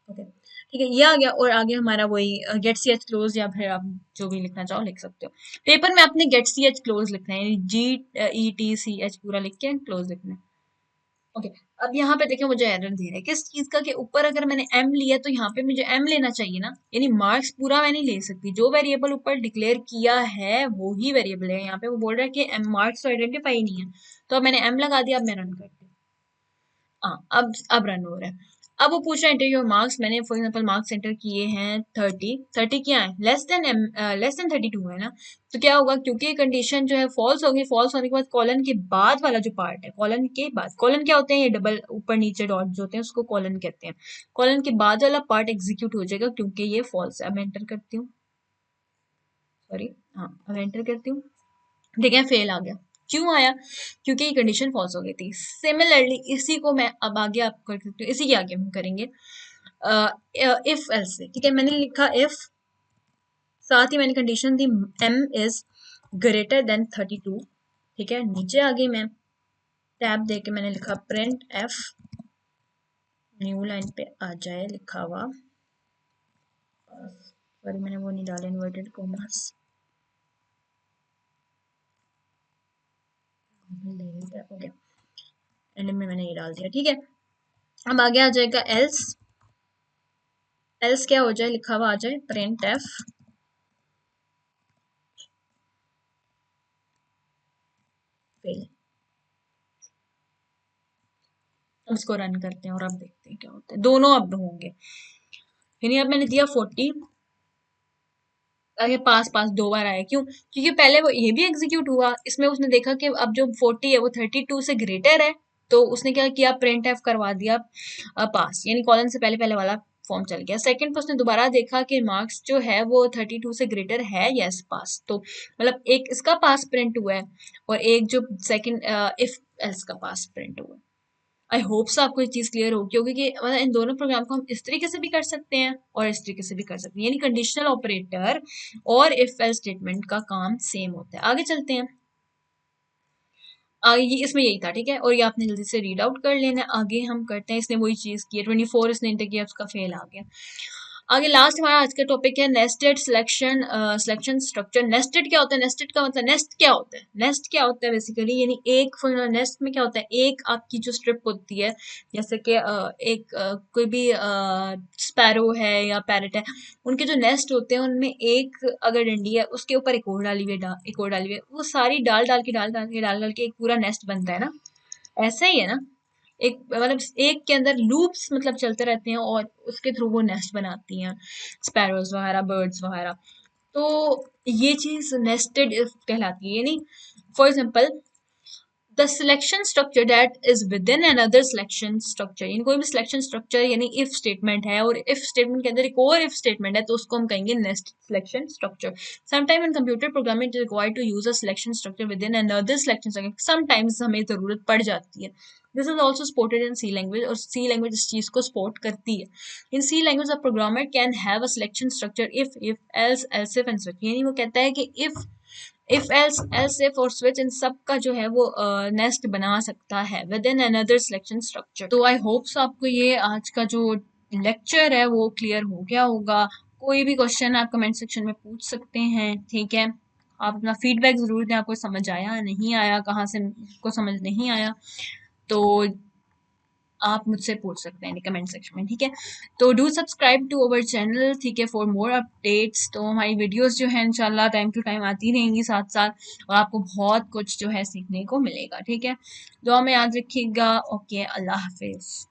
ओके, ठीक है, ये आ गया। और आगे हमारा वही गेट सी एच क्लोज, या फिर आप जो भी लिखना चाहो लिख सकते हो। पेपर में आपने गेट सी एच क्लोज लिखना है, GETCH पूरा लिख के क्लोज लिखना है, ओके। अब यहाँ पे देखिए मुझे एरर दे रहा है किस चीज का, कि ऊपर अगर मैंने एम लिया तो यहाँ पे मुझे एम लेना चाहिए ना, यानी मार्क्स पूरा मैं नहीं ले सकती, जो वेरिएबल ऊपर डिक्लेयर किया है वो ही वेरिएबल है। यहाँ पे वो बोल रहा है कि एम मार्क्स तो आइडेंटिफाई नहीं है, तो अब मैंने एम लगा दिया, अब मैं रन करती हूँ, हाँ अब रन हो रहा है। अब वो पूछ रहा है एंटर योर मार्क्स, मैंने फॉर एग्जांपल मार्क्स एंटर किए हैं 30 क्या है, लेस देन 32 है ना, तो क्या होगा, क्योंकि कंडीशन जो है फॉल्स होगी, फॉल्स होने के बाद कॉलन के बाद वाला जो पार्ट है, कॉलन के बाद, कॉलन क्या होते हैं, ये डबल ऊपर नीचे डॉट जो होते हैं उसको कॉलन कहते हैं, कॉलन के बाद वाला पार्ट एग्जीक्यूट हो जाएगा क्योंकि ये फॉल्स है। अब मैं एंटर करती हूँ, सॉरी हाँ अब एंटर करती हूँ, देखिए फेल आ गया, क्यों आया, क्योंकि ये कंडीशन फॉल्स हो गई थी। सिमिलरली इसी को मैं अब आगे आप कर सकते हो, इसी के आगे हम करेंगे इफ एल्स से, ठीक है। मैंने लिखा इफ, साथ ही मैंने कंडीशन दी एम इज ग्रेटर देन 32, ठीक है, नीचे आ गई मैं, टैब दे के मैंने लिखा प्रिंट एफ, न्यू लाइन पे आ जाए लिखा हुआ, सॉरी मैंने वो नहीं डाला इन्वर्टेड कॉमर्स, ओके एंड में मैंने ये डाल दिया। ठीक है, अब आगे आ जाएगा एल्स, एल्स क्या हो जाए लिखा हुआ आ जाए प्रिंट एफ फेल। उसको रन करते हैं और अब देखते हैं क्या होता है, दोनों अब होंगे। यानी अब मैंने दिया 40, आगे पास पास 2 बार आया, क्यों? क्योंकि पहले वो ये भी एग्जीक्यूट हुआ, इसमें उसने देखा कि अब जो 40 है वो 32 से ग्रेटर है, तो उसने क्या किया, प्रिंट एफ करवा दिया पास, यानी कॉलन से पहले पहले वाला फॉर्म चल गया। सेकंड पर उसने दोबारा देखा कि मार्क्स जो है वो 32 से ग्रेटर है, यस पास, तो मतलब एक इसका पास प्रिंट हुआ है और एक जो सेकंड इफ एल्स का पास प्रिंट हुआ है। आई होप सो आपको ये चीज़ क्लियर होगी, क्योंकि मतलब इन दोनों प्रोग्राम को हम इस तरीके से भी कर सकते हैं और इस तरीके से भी कर सकते हैं, यानी कंडीशनल ऑपरेटर और इफ एल्स स्टेटमेंट का काम सेम होता है। आगे चलते हैं, आगे ये इसमें यही था, ठीक है, और ये आपने जल्दी से रीड आउट कर लेना है। आगे हम करते हैं, इसने वही चीज़ की है, 24 इसने इंटर किया, उसका फेल आ गया। आगे लास्ट हमारा आज का टॉपिक है nested selection, selection structure. Nested क्या होता है, नेस्टेड का मतलब नेस्ट क्या होता है, नेस्ट क्या होता है बेसिकली, यानी एक नेस्ट में क्या होता है, एक आपकी जो स्ट्रिप होती है, जैसे कि एक कोई भी स्पैरो है या पैरट है, उनके जो नेस्ट होते हैं उनमें एक अगर डंडी है उसके ऊपर एक और डाली हुई है, एक और डाली हुई है, वो सारी डाल डाल के डाल डाल के डाल डाल के एक पूरा नेस्ट बनता है ना, ऐसा ही है ना, एक मतलब एक के अंदर लूप्स मतलब चलते रहते हैं और उसके थ्रू वो नेस्ट बनाती हैं, स्पैरोज वगैरह, बर्ड्स वगैरह। तो ये चीज नेस्टेड कहलाती है, यानी for example the selection structure that is with in another selection structure, यानी कोई भी सिलेक्शन स्ट्रक्चर यानी इफ स्टेटमेंट है और इफ स्टेटमेंट के अंदर एक और इफ स्टेटमेंट है, तो उसको हम कहेंगे nest selection structure. Sometime in computer programming it is required to use a selection structure within another selection structure, sometimes हमें जरूरत पड़ जाती है। This is also supported in C language, और सी लैंग्वेज इस चीज को सपोर्ट करती है। In C language a programmer can have a selection structure if else if and switch, यानी वो कहता है कि इफ एल्स इफ और स्विच इन सब का जो है वो नेस्ट बना सकता है with in another selection structure. तो आई होप्स आपको ये आज का जो लेक्चर है वो क्लियर हो गया होगा। कोई भी क्वेश्चन आप कमेंट सेक्शन में पूछ सकते हैं, ठीक है, आप अपना फीडबैक जरूर दें, आपको समझ आया नहीं आया, कहाँ से को समझ नहीं आया, तो आप मुझसे पूछ सकते हैं कमेंट सेक्शन में, ठीक है। तो do subscribe to our channel, ठीक है, फॉर मोर अपडेट्स। तो हमारी वीडियोस जो है इंशाल्लाह टाइम टू टाइम आती रहेंगी साथ साथ, और आपको बहुत कुछ जो है सीखने को मिलेगा, ठीक है। दुआ में याद रखिएगा। ओके, अल्लाह हाफिज़।